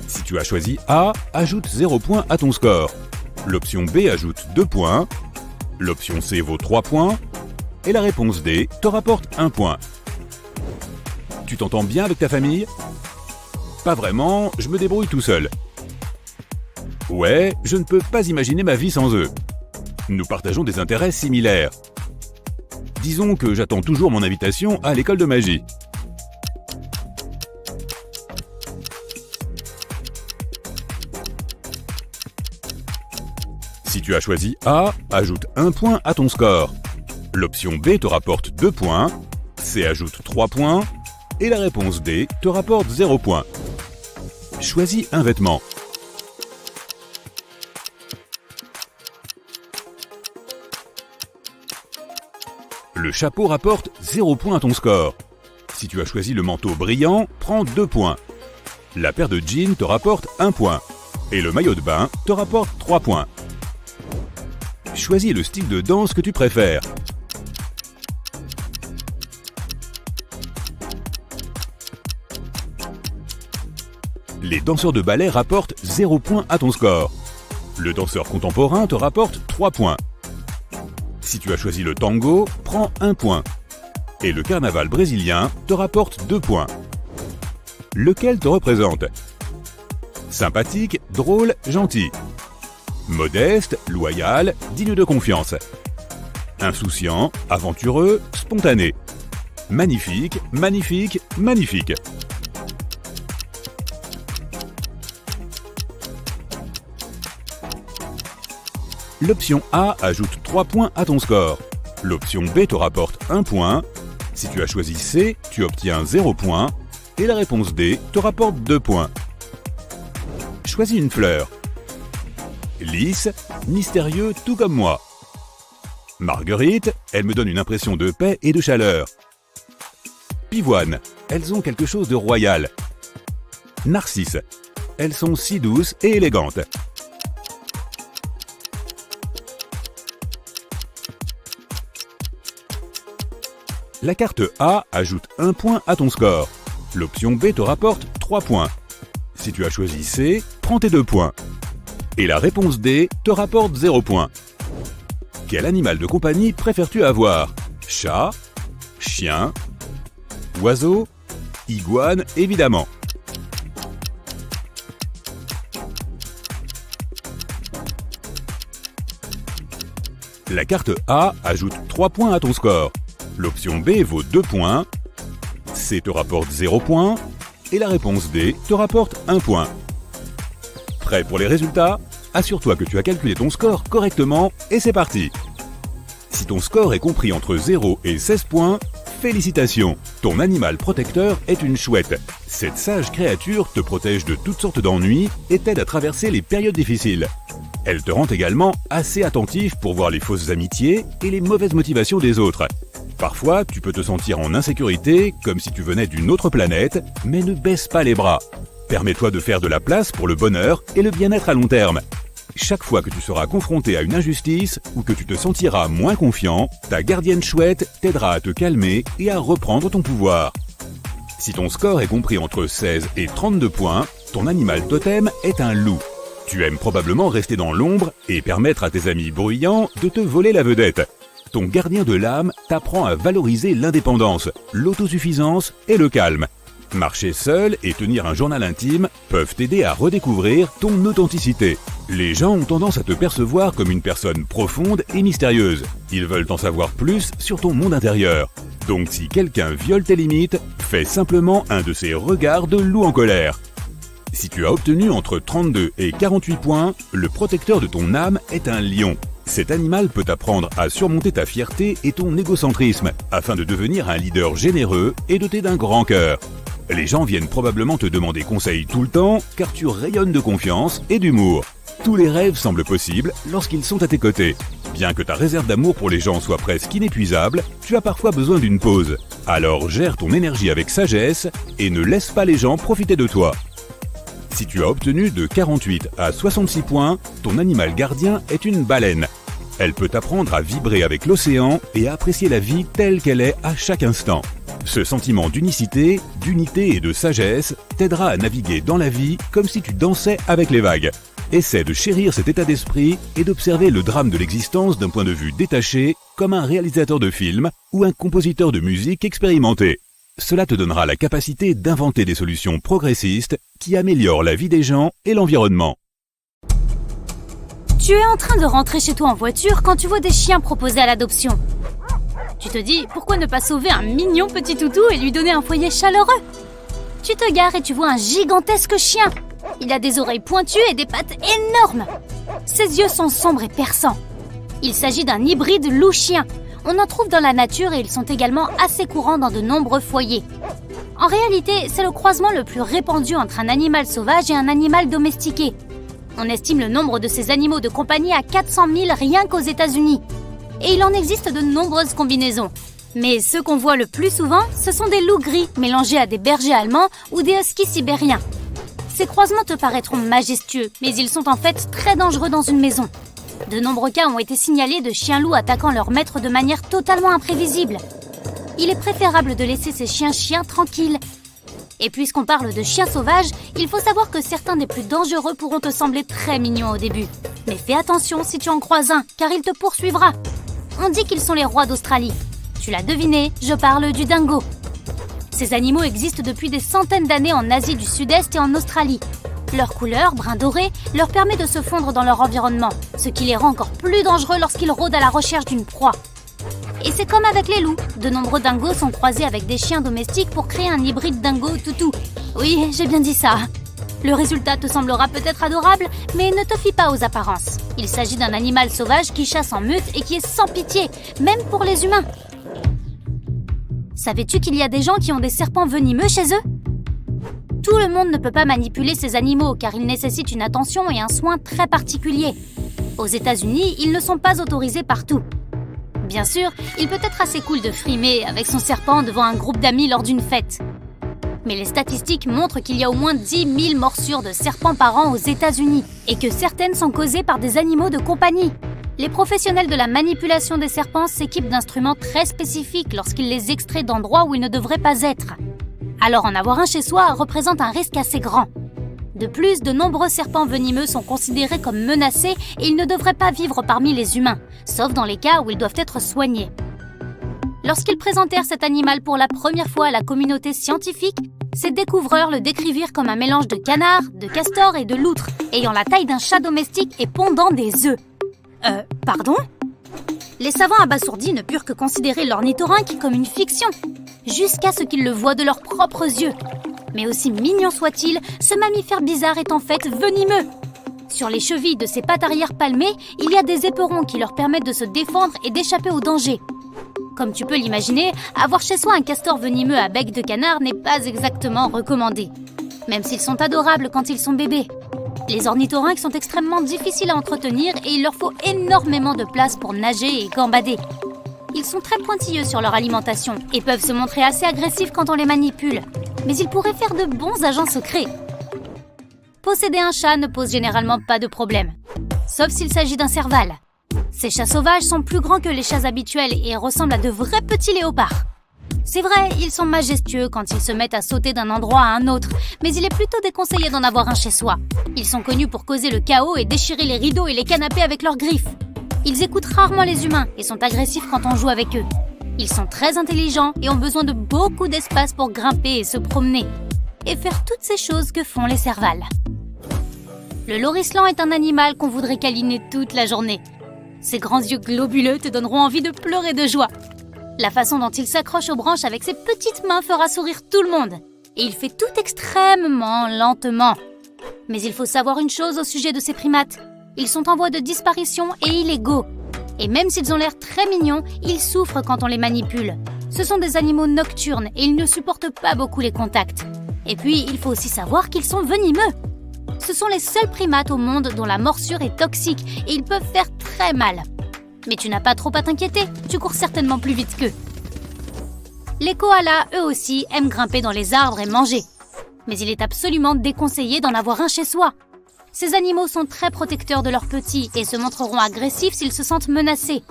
Si tu as choisi A, ajoute 0 points à ton score. L'option B ajoute 2 points. L'option C vaut 3 points. Et la réponse D te rapporte 1 point. Tu t'entends bien avec ta famille? Pas vraiment, je me débrouille tout seul. Ouais, je ne peux pas imaginer ma vie sans eux. Nous partageons des intérêts similaires. Disons que j'attends toujours mon invitation à l'école de magie. Si tu as choisi A, ajoute 1 point à ton score. L'option B te rapporte 2 points, C ajoute 3 points, et la réponse D te rapporte 0 point. Choisis un vêtement. Le chapeau rapporte 0 point à ton score. Si tu as choisi le manteau brillant, prends 2 points. La paire de jeans te rapporte 1 point. Et le maillot de bain te rapporte 3 points. Choisis le style de danse que tu préfères. Les danseurs de ballet rapportent 0 point à ton score. Le danseur contemporain te rapporte 3 points. Si tu as choisi le tango, prends 1 point. Et le carnaval brésilien te rapporte 2 points. Lequel te représente? Sympathique, drôle, gentil. Modeste, loyal, digne de confiance. Insouciant, aventureux, spontané. Magnifique, magnifique, magnifique. L'option A ajoute 3 points à ton score. L'option B te rapporte 1 point. Si tu as choisi C, tu obtiens 0 points et la réponse D te rapporte 2 points. Choisis une fleur. Lys, mystérieux tout comme moi. Marguerite, elle me donne une impression de paix et de chaleur. Pivoine, elles ont quelque chose de royal. Narcisse, elles sont si douces et élégantes. La carte A ajoute 1 point à ton score. L'option B te rapporte 3 points. Si tu as choisi C, prends tes 2 points. Et la réponse D te rapporte 0 points. Quel animal de compagnie préfères-tu avoir? Chat? Chien? Oiseau? Iguane, évidemment. La carte A ajoute 3 points à ton score. L'option B vaut 2 points. C te rapporte 0 points. Et la réponse D te rapporte 1 point. Prêt pour les résultats? Assure-toi que tu as calculé ton score correctement et c'est parti. Si ton score est compris entre 0 et 16 points, félicitations! Ton animal protecteur est une chouette. Cette sage créature te protège de toutes sortes d'ennuis et t'aide à traverser les périodes difficiles. Elle te rend également assez attentif pour voir les fausses amitiés et les mauvaises motivations des autres. Parfois, tu peux te sentir en insécurité, comme si tu venais d'une autre planète, mais ne baisse pas les bras. Permets-toi de faire de la place pour le bonheur et le bien-être à long terme. Chaque fois que tu seras confronté à une injustice ou que tu te sentiras moins confiant, ta gardienne chouette t'aidera à te calmer et à reprendre ton pouvoir. Si ton score est compris entre 16 et 32 points, ton animal totem est un loup. Tu aimes probablement rester dans l'ombre et permettre à tes amis bruyants de te voler la vedette. Ton gardien de l'âme t'apprend à valoriser l'indépendance, l'autosuffisance et le calme. Marcher seul et tenir un journal intime peuvent t'aider à redécouvrir ton authenticité. Les gens ont tendance à te percevoir comme une personne profonde et mystérieuse. Ils veulent en savoir plus sur ton monde intérieur. Donc si quelqu'un viole tes limites, fais simplement un de ces regards de loup en colère. Si tu as obtenu entre 32 et 48 points, le protecteur de ton âme est un lion. Cet animal peut t'apprendre à surmonter ta fierté et ton égocentrisme, afin de devenir un leader généreux et doté d'un grand cœur. Les gens viennent probablement te demander conseil tout le temps, car tu rayonnes de confiance et d'humour. Tous les rêves semblent possibles lorsqu'ils sont à tes côtés. Bien que ta réserve d'amour pour les gens soit presque inépuisable, tu as parfois besoin d'une pause. Alors gère ton énergie avec sagesse et ne laisse pas les gens profiter de toi. Si tu as obtenu de 48 à 66 points, ton animal gardien est une baleine. Elle peut t'apprendre à vibrer avec l'océan et à apprécier la vie telle qu'elle est à chaque instant. Ce sentiment d'unicité, d'unité et de sagesse t'aidera à naviguer dans la vie comme si tu dansais avec les vagues. Essaie de chérir cet état d'esprit et d'observer le drame de l'existence d'un point de vue détaché, comme un réalisateur de film ou un compositeur de musique expérimenté. Cela te donnera la capacité d'inventer des solutions progressistes qui améliorent la vie des gens et l'environnement. Tu es en train de rentrer chez toi en voiture quand tu vois des chiens proposés à l'adoption. Tu te dis, pourquoi ne pas sauver un mignon petit toutou et lui donner un foyer chaleureux? Tu te gares et tu vois un gigantesque chien. Il a des oreilles pointues et des pattes énormes. Ses yeux sont sombres et perçants. Il s'agit d'un hybride loup-chien. On en trouve dans la nature et ils sont également assez courants dans de nombreux foyers. En réalité, c'est le croisement le plus répandu entre un animal sauvage et un animal domestiqué. On estime le nombre de ces animaux de compagnie à 400 000 rien qu'aux États-Unis. Et il en existe de nombreuses combinaisons. Mais ceux qu'on voit le plus souvent, ce sont des loups gris mélangés à des bergers allemands ou des huskies sibériens. Ces croisements te paraîtront majestueux, mais ils sont en fait très dangereux dans une maison. De nombreux cas ont été signalés de chiens-loups attaquant leur maître de manière totalement imprévisible. Il est préférable de laisser ces chiens tranquilles. Et puisqu'on parle de chiens sauvages, il faut savoir que certains des plus dangereux pourront te sembler très mignons au début. Mais fais attention si tu en croises un, car il te poursuivra. On dit qu'ils sont les rois d'Australie. Tu l'as deviné, je parle du dingo. Ces animaux existent depuis des centaines d'années en Asie du Sud-Est et en Australie. Leur couleur, brun doré, leur permet de se fondre dans leur environnement, ce qui les rend encore plus dangereux lorsqu'ils rôdent à la recherche d'une proie. Et c'est comme avec les loups, de nombreux dingos sont croisés avec des chiens domestiques pour créer un hybride dingo-toutou. Oui, j'ai bien dit ça. Le résultat te semblera peut-être adorable, mais ne te fie pas aux apparences. Il s'agit d'un animal sauvage qui chasse en meute et qui est sans pitié, même pour les humains. Savais-tu qu'il y a des gens qui ont des serpents venimeux chez eux? Tout le monde ne peut pas manipuler ces animaux car ils nécessitent une attention et un soin très particuliers. Aux États-Unis, ils ne sont pas autorisés partout. Bien sûr, il peut être assez cool de frimer avec son serpent devant un groupe d'amis lors d'une fête. Mais les statistiques montrent qu'il y a au moins 10 000 morsures de serpents par an aux États-Unis et que certaines sont causées par des animaux de compagnie. Les professionnels de la manipulation des serpents s'équipent d'instruments très spécifiques lorsqu'ils les extraient d'endroits où ils ne devraient pas être. Alors en avoir un chez soi représente un risque assez grand. De plus, de nombreux serpents venimeux sont considérés comme menacés et ils ne devraient pas vivre parmi les humains, sauf dans les cas où ils doivent être soignés. Lorsqu'ils présentèrent cet animal pour la première fois à la communauté scientifique, ces découvreurs le décrivirent comme un mélange de canard, de castor et de loutre, ayant la taille d'un chat domestique et pondant des œufs. Pardon ? Les savants abasourdis ne purent que considérer l'ornithorynque comme une fiction, jusqu'à ce qu'ils le voient de leurs propres yeux. Mais aussi mignon soit-il, ce mammifère bizarre est en fait venimeux. Sur les chevilles de ses pattes arrière palmées, il y a des éperons qui leur permettent de se défendre et d'échapper au danger. Comme tu peux l'imaginer, avoir chez soi un castor venimeux à bec de canard n'est pas exactement recommandé, même s'ils sont adorables quand ils sont bébés. Les ornithorynques sont extrêmement difficiles à entretenir et il leur faut énormément de place pour nager et gambader. Ils sont très pointilleux sur leur alimentation et peuvent se montrer assez agressifs quand on les manipule, mais ils pourraient faire de bons agents secrets. Posséder un chat ne pose généralement pas de problème, sauf s'il s'agit d'un serval. Ces chats sauvages sont plus grands que les chats habituels et ressemblent à de vrais petits léopards. C'est vrai, ils sont majestueux quand ils se mettent à sauter d'un endroit à un autre, mais il est plutôt déconseillé d'en avoir un chez soi. Ils sont connus pour causer le chaos et déchirer les rideaux et les canapés avec leurs griffes. Ils écoutent rarement les humains et sont agressifs quand on joue avec eux. Ils sont très intelligents et ont besoin de beaucoup d'espace pour grimper et se promener, et faire toutes ces choses que font les servals. Le lorislan est un animal qu'on voudrait câliner toute la journée. Ses grands yeux globuleux te donneront envie de pleurer de joie. La façon dont il s'accroche aux branches avec ses petites mains fera sourire tout le monde. Et il fait tout extrêmement lentement. Mais il faut savoir une chose au sujet de ces primates. Ils sont en voie de disparition et illégaux. Et même s'ils ont l'air très mignons, ils souffrent quand on les manipule. Ce sont des animaux nocturnes et ils ne supportent pas beaucoup les contacts. Et puis, il faut aussi savoir qu'ils sont venimeux. Ce sont les seuls primates au monde dont la morsure est toxique et ils peuvent faire très mal. Mais tu n'as pas trop à t'inquiéter, tu cours certainement plus vite qu'eux. Les koalas, eux aussi, aiment grimper dans les arbres et manger. Mais il est absolument déconseillé d'en avoir un chez soi. Ces animaux sont très protecteurs de leurs petits et se montreront agressifs s'ils se sentent menacés.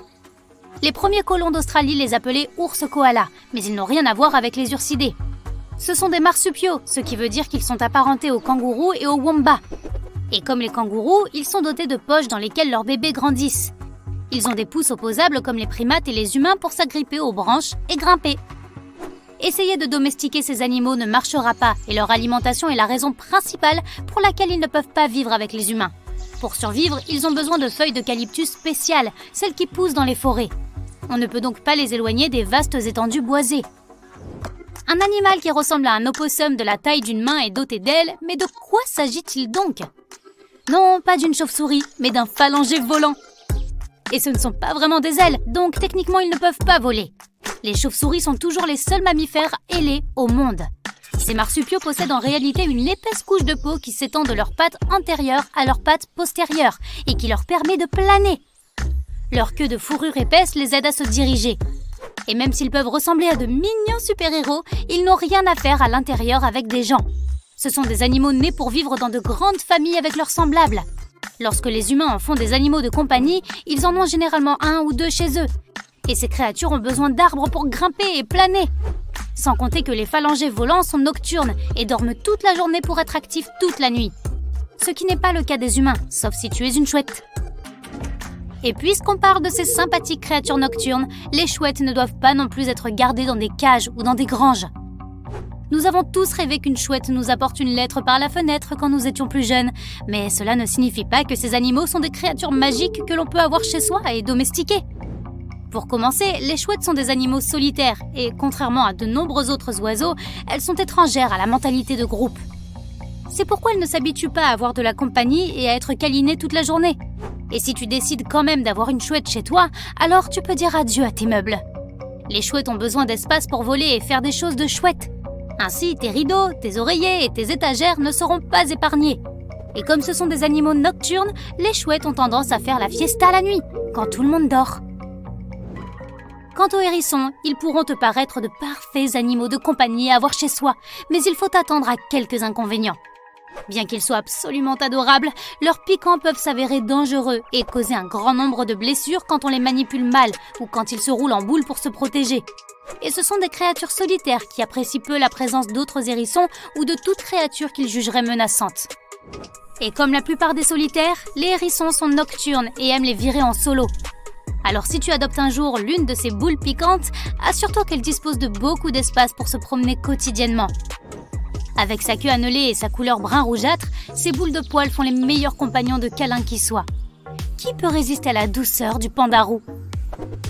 Les premiers colons d'Australie les appelaient ours koalas, mais ils n'ont rien à voir avec les ursidés. Ce sont des marsupiaux, ce qui veut dire qu'ils sont apparentés aux kangourous et aux wombats. Et comme les kangourous, ils sont dotés de poches dans lesquelles leurs bébés grandissent. Ils ont des pouces opposables comme les primates et les humains pour s'agripper aux branches et grimper. Essayer de domestiquer ces animaux ne marchera pas et leur alimentation est la raison principale pour laquelle ils ne peuvent pas vivre avec les humains. Pour survivre, ils ont besoin de feuilles d'eucalyptus spéciales, celles qui poussent dans les forêts. On ne peut donc pas les éloigner des vastes étendues boisées. Un animal qui ressemble à un opossum de la taille d'une main est doté d'ailes, mais de quoi s'agit-il donc? Non, pas d'une chauve-souris, mais d'un phalangé volant. Et ce ne sont pas vraiment des ailes, donc techniquement ils ne peuvent pas voler. Les chauves-souris sont toujours les seuls mammifères ailés au monde. Ces marsupiaux possèdent en réalité une épaisse couche de peau qui s'étend de leurs pattes antérieures à leurs pattes postérieures et qui leur permet de planer. Leur queue de fourrure épaisse les aide à se diriger. Et même s'ils peuvent ressembler à de mignons super-héros, ils n'ont rien à faire à l'intérieur avec des gens. Ce sont des animaux nés pour vivre dans de grandes familles avec leurs semblables. Lorsque les humains en font des animaux de compagnie, ils en ont généralement un ou deux chez eux. Et ces créatures ont besoin d'arbres pour grimper et planer. Sans compter que les phalangés volants sont nocturnes et dorment toute la journée pour être actifs toute la nuit. Ce qui n'est pas le cas des humains, sauf si tu es une chouette. Et puisqu'on parle de ces sympathiques créatures nocturnes, les chouettes ne doivent pas non plus être gardées dans des cages ou dans des granges. Nous avons tous rêvé qu'une chouette nous apporte une lettre par la fenêtre quand nous étions plus jeunes, mais cela ne signifie pas que ces animaux sont des créatures magiques que l'on peut avoir chez soi et domestiquer. Pour commencer, les chouettes sont des animaux solitaires et, contrairement à de nombreux autres oiseaux, elles sont étrangères à la mentalité de groupe. C'est pourquoi elles ne s'habituent pas à avoir de la compagnie et à être câlinées toute la journée. Et si tu décides quand même d'avoir une chouette chez toi, alors tu peux dire adieu à tes meubles. Les chouettes ont besoin d'espace pour voler et faire des choses de chouettes. Ainsi, tes rideaux, tes oreillers et tes étagères ne seront pas épargnés. Et comme ce sont des animaux nocturnes, les chouettes ont tendance à faire la fiesta la nuit, quand tout le monde dort. Quant aux hérissons, ils pourront te paraître de parfaits animaux de compagnie à avoir chez soi, mais il faut attendre à quelques inconvénients. Bien qu'ils soient absolument adorables, leurs piquants peuvent s'avérer dangereux et causer un grand nombre de blessures quand on les manipule mal ou quand ils se roulent en boule pour se protéger. Et ce sont des créatures solitaires qui apprécient peu la présence d'autres hérissons ou de toute créature qu'ils jugeraient menaçante. Et comme la plupart des solitaires, les hérissons sont nocturnes et aiment les virer en solo. Alors si tu adoptes un jour l'une de ces boules piquantes, assure-toi qu'elle dispose de beaucoup d'espace pour se promener quotidiennement. Avec sa queue annelée et sa couleur brun rougeâtre, ces boules de poils font les meilleurs compagnons de câlins qui soient. Qui peut résister à la douceur du panda roux ?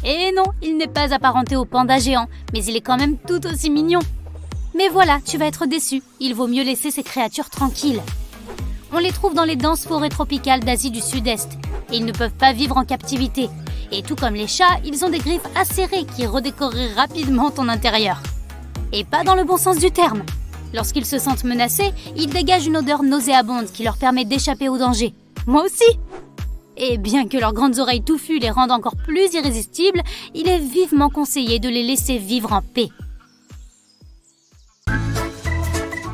Et non, il n'est pas apparenté au panda géant, mais il est quand même tout aussi mignon. Mais voilà, tu vas être déçu, il vaut mieux laisser ces créatures tranquilles. On les trouve dans les denses forêts tropicales d'Asie du Sud-Est, et ils ne peuvent pas vivre en captivité. Et tout comme les chats, ils ont des griffes acérées qui redécoreraient rapidement ton intérieur. Et pas dans le bon sens du terme. Lorsqu'ils se sentent menacés, ils dégagent une odeur nauséabonde qui leur permet d'échapper au danger. Moi aussi! Et bien que leurs grandes oreilles touffues les rendent encore plus irrésistibles, il est vivement conseillé de les laisser vivre en paix.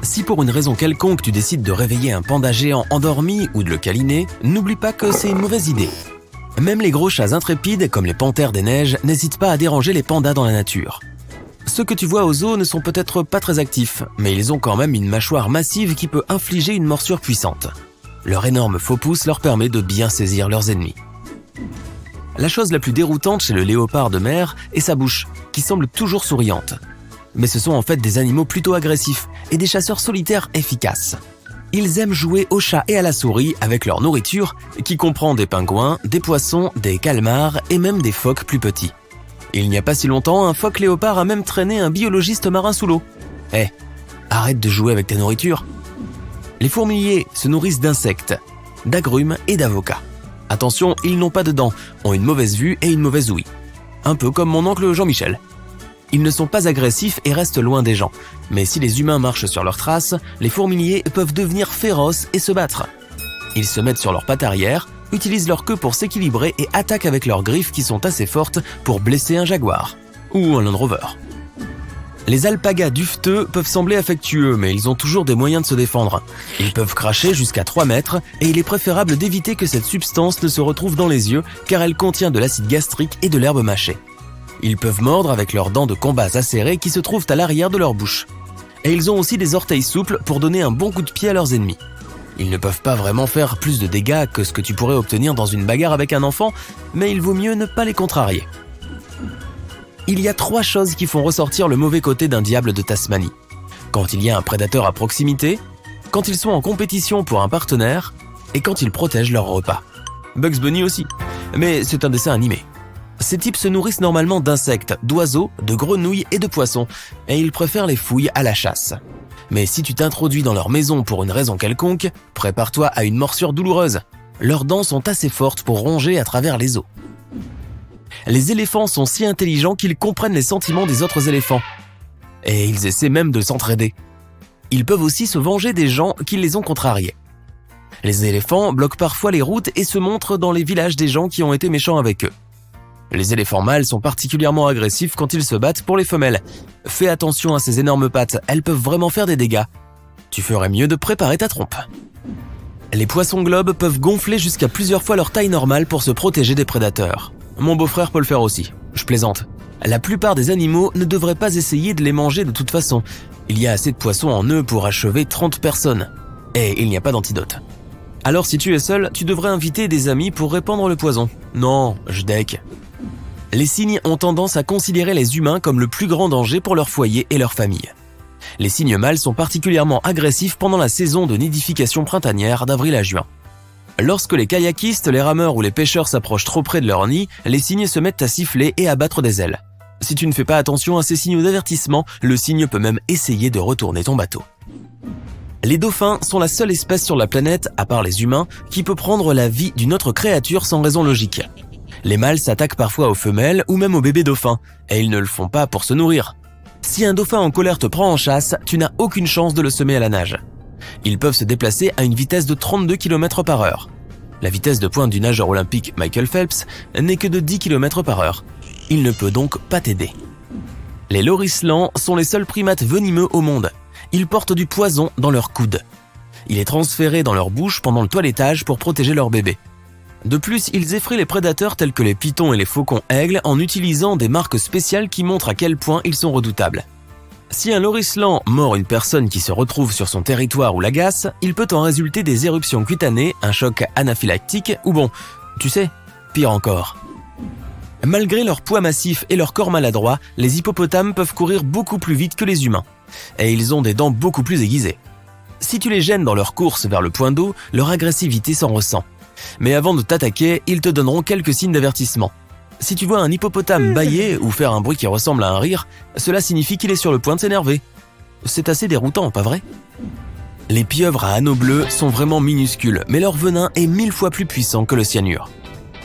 Si pour une raison quelconque tu décides de réveiller un panda géant endormi ou de le câliner, n'oublie pas que c'est une mauvaise idée. Même les gros chats intrépides, comme les panthères des neiges, n'hésitent pas à déranger les pandas dans la nature. Ceux que tu vois au zoo ne sont peut-être pas très actifs, mais ils ont quand même une mâchoire massive qui peut infliger une morsure puissante. Leur énorme faux pouce leur permet de bien saisir leurs ennemis. La chose la plus déroutante chez le léopard de mer est sa bouche, qui semble toujours souriante. Mais ce sont en fait des animaux plutôt agressifs et des chasseurs solitaires efficaces. Ils aiment jouer au chat et à la souris avec leur nourriture, qui comprend des pingouins, des poissons, des calmars et même des phoques plus petits. Il n'y a pas si longtemps, un phoque léopard a même traîné un biologiste marin sous l'eau. Arrête de jouer avec ta nourriture. Les fourmiliers se nourrissent d'insectes, d'agrumes et d'avocats. Attention, ils n'ont pas de dents, ont une mauvaise vue et une mauvaise ouïe. Un peu comme mon oncle Jean-Michel. Ils ne sont pas agressifs et restent loin des gens. Mais si les humains marchent sur leurs traces, les fourmiliers peuvent devenir féroces et se battre. Ils se mettent sur leurs pattes arrière, utilisent leur queue pour s'équilibrer et attaquent avec leurs griffes qui sont assez fortes pour blesser un jaguar ou un Land Rover. Les alpagas duveteux peuvent sembler affectueux, mais ils ont toujours des moyens de se défendre. Ils peuvent cracher jusqu'à 3 mètres et il est préférable d'éviter que cette substance ne se retrouve dans les yeux car elle contient de l'acide gastrique et de l'herbe mâchée. Ils peuvent mordre avec leurs dents de combat acérées qui se trouvent à l'arrière de leur bouche. Et ils ont aussi des orteils souples pour donner un bon coup de pied à leurs ennemis. Ils ne peuvent pas vraiment faire plus de dégâts que ce que tu pourrais obtenir dans une bagarre avec un enfant, mais il vaut mieux ne pas les contrarier. Il y a 3 choses qui font ressortir le mauvais côté d'un diable de Tasmanie. Quand il y a un prédateur à proximité, quand ils sont en compétition pour un partenaire, et quand ils protègent leur repas. Bugs Bunny aussi, mais c'est un dessin animé. Ces types se nourrissent normalement d'insectes, d'oiseaux, de grenouilles et de poissons, et ils préfèrent les fouilles à la chasse. Mais si tu t'introduis dans leur maison pour une raison quelconque, prépare-toi à une morsure douloureuse. Leurs dents sont assez fortes pour ronger à travers les os. Les éléphants sont si intelligents qu'ils comprennent les sentiments des autres éléphants. Et ils essaient même de s'entraider. Ils peuvent aussi se venger des gens qui les ont contrariés. Les éléphants bloquent parfois les routes et se montrent dans les villages des gens qui ont été méchants avec eux. Les éléphants mâles sont particulièrement agressifs quand ils se battent pour les femelles. Fais attention à ces énormes pattes, elles peuvent vraiment faire des dégâts. Tu ferais mieux de préparer ta trompe. Les poissons globes peuvent gonfler jusqu'à plusieurs fois leur taille normale pour se protéger des prédateurs. Mon beau-frère peut le faire aussi. Je plaisante. La plupart des animaux ne devraient pas essayer de les manger de toute façon. Il y a assez de poissons en eux pour achever 30 personnes. Et il n'y a pas d'antidote. Alors si tu es seul, tu devrais inviter des amis pour répandre le poison. Non, je deck. Les cygnes ont tendance à considérer les humains comme le plus grand danger pour leur foyer et leur famille. Les cygnes mâles sont particulièrement agressifs pendant la saison de nidification printanière d'avril à juin. Lorsque les kayakistes, les rameurs ou les pêcheurs s'approchent trop près de leur nid, les cygnes se mettent à siffler et à battre des ailes. Si tu ne fais pas attention à ces signaux d'avertissement, le cygne peut même essayer de retourner ton bateau. Les dauphins sont la seule espèce sur la planète, à part les humains, qui peut prendre la vie d'une autre créature sans raison logique. Les mâles s'attaquent parfois aux femelles ou même aux bébés dauphins, et ils ne le font pas pour se nourrir. Si un dauphin en colère te prend en chasse, tu n'as aucune chance de le semer à la nage. Ils peuvent se déplacer à une vitesse de 32 km/h. La vitesse de pointe du nageur olympique Michael Phelps n'est que de 10 km/h. Il ne peut donc pas t'aider. Les loris-lans sont les seuls primates venimeux au monde. Ils portent du poison dans leurs coudes. Il est transféré dans leur bouche pendant le toilettage pour protéger leur bébé. De plus, ils effraient les prédateurs tels que les pythons et les faucons-aigles en utilisant des marques spéciales qui montrent à quel point ils sont redoutables. Si un loris-lan mord une personne qui se retrouve sur son territoire ou l'agace, il peut en résulter des éruptions cutanées, un choc anaphylactique ou bon, tu sais, pire encore. Malgré leur poids massif et leur corps maladroit, les hippopotames peuvent courir beaucoup plus vite que les humains. Et ils ont des dents beaucoup plus aiguisées. Si tu les gênes dans leur course vers le point d'eau, leur agressivité s'en ressent. Mais avant de t'attaquer, ils te donneront quelques signes d'avertissement. Si tu vois un hippopotame bâiller ou faire un bruit qui ressemble à un rire, cela signifie qu'il est sur le point de s'énerver. C'est assez déroutant, pas vrai? Les pieuvres à anneaux bleus sont vraiment minuscules, mais leur venin est 1000 fois plus puissant que le cyanure.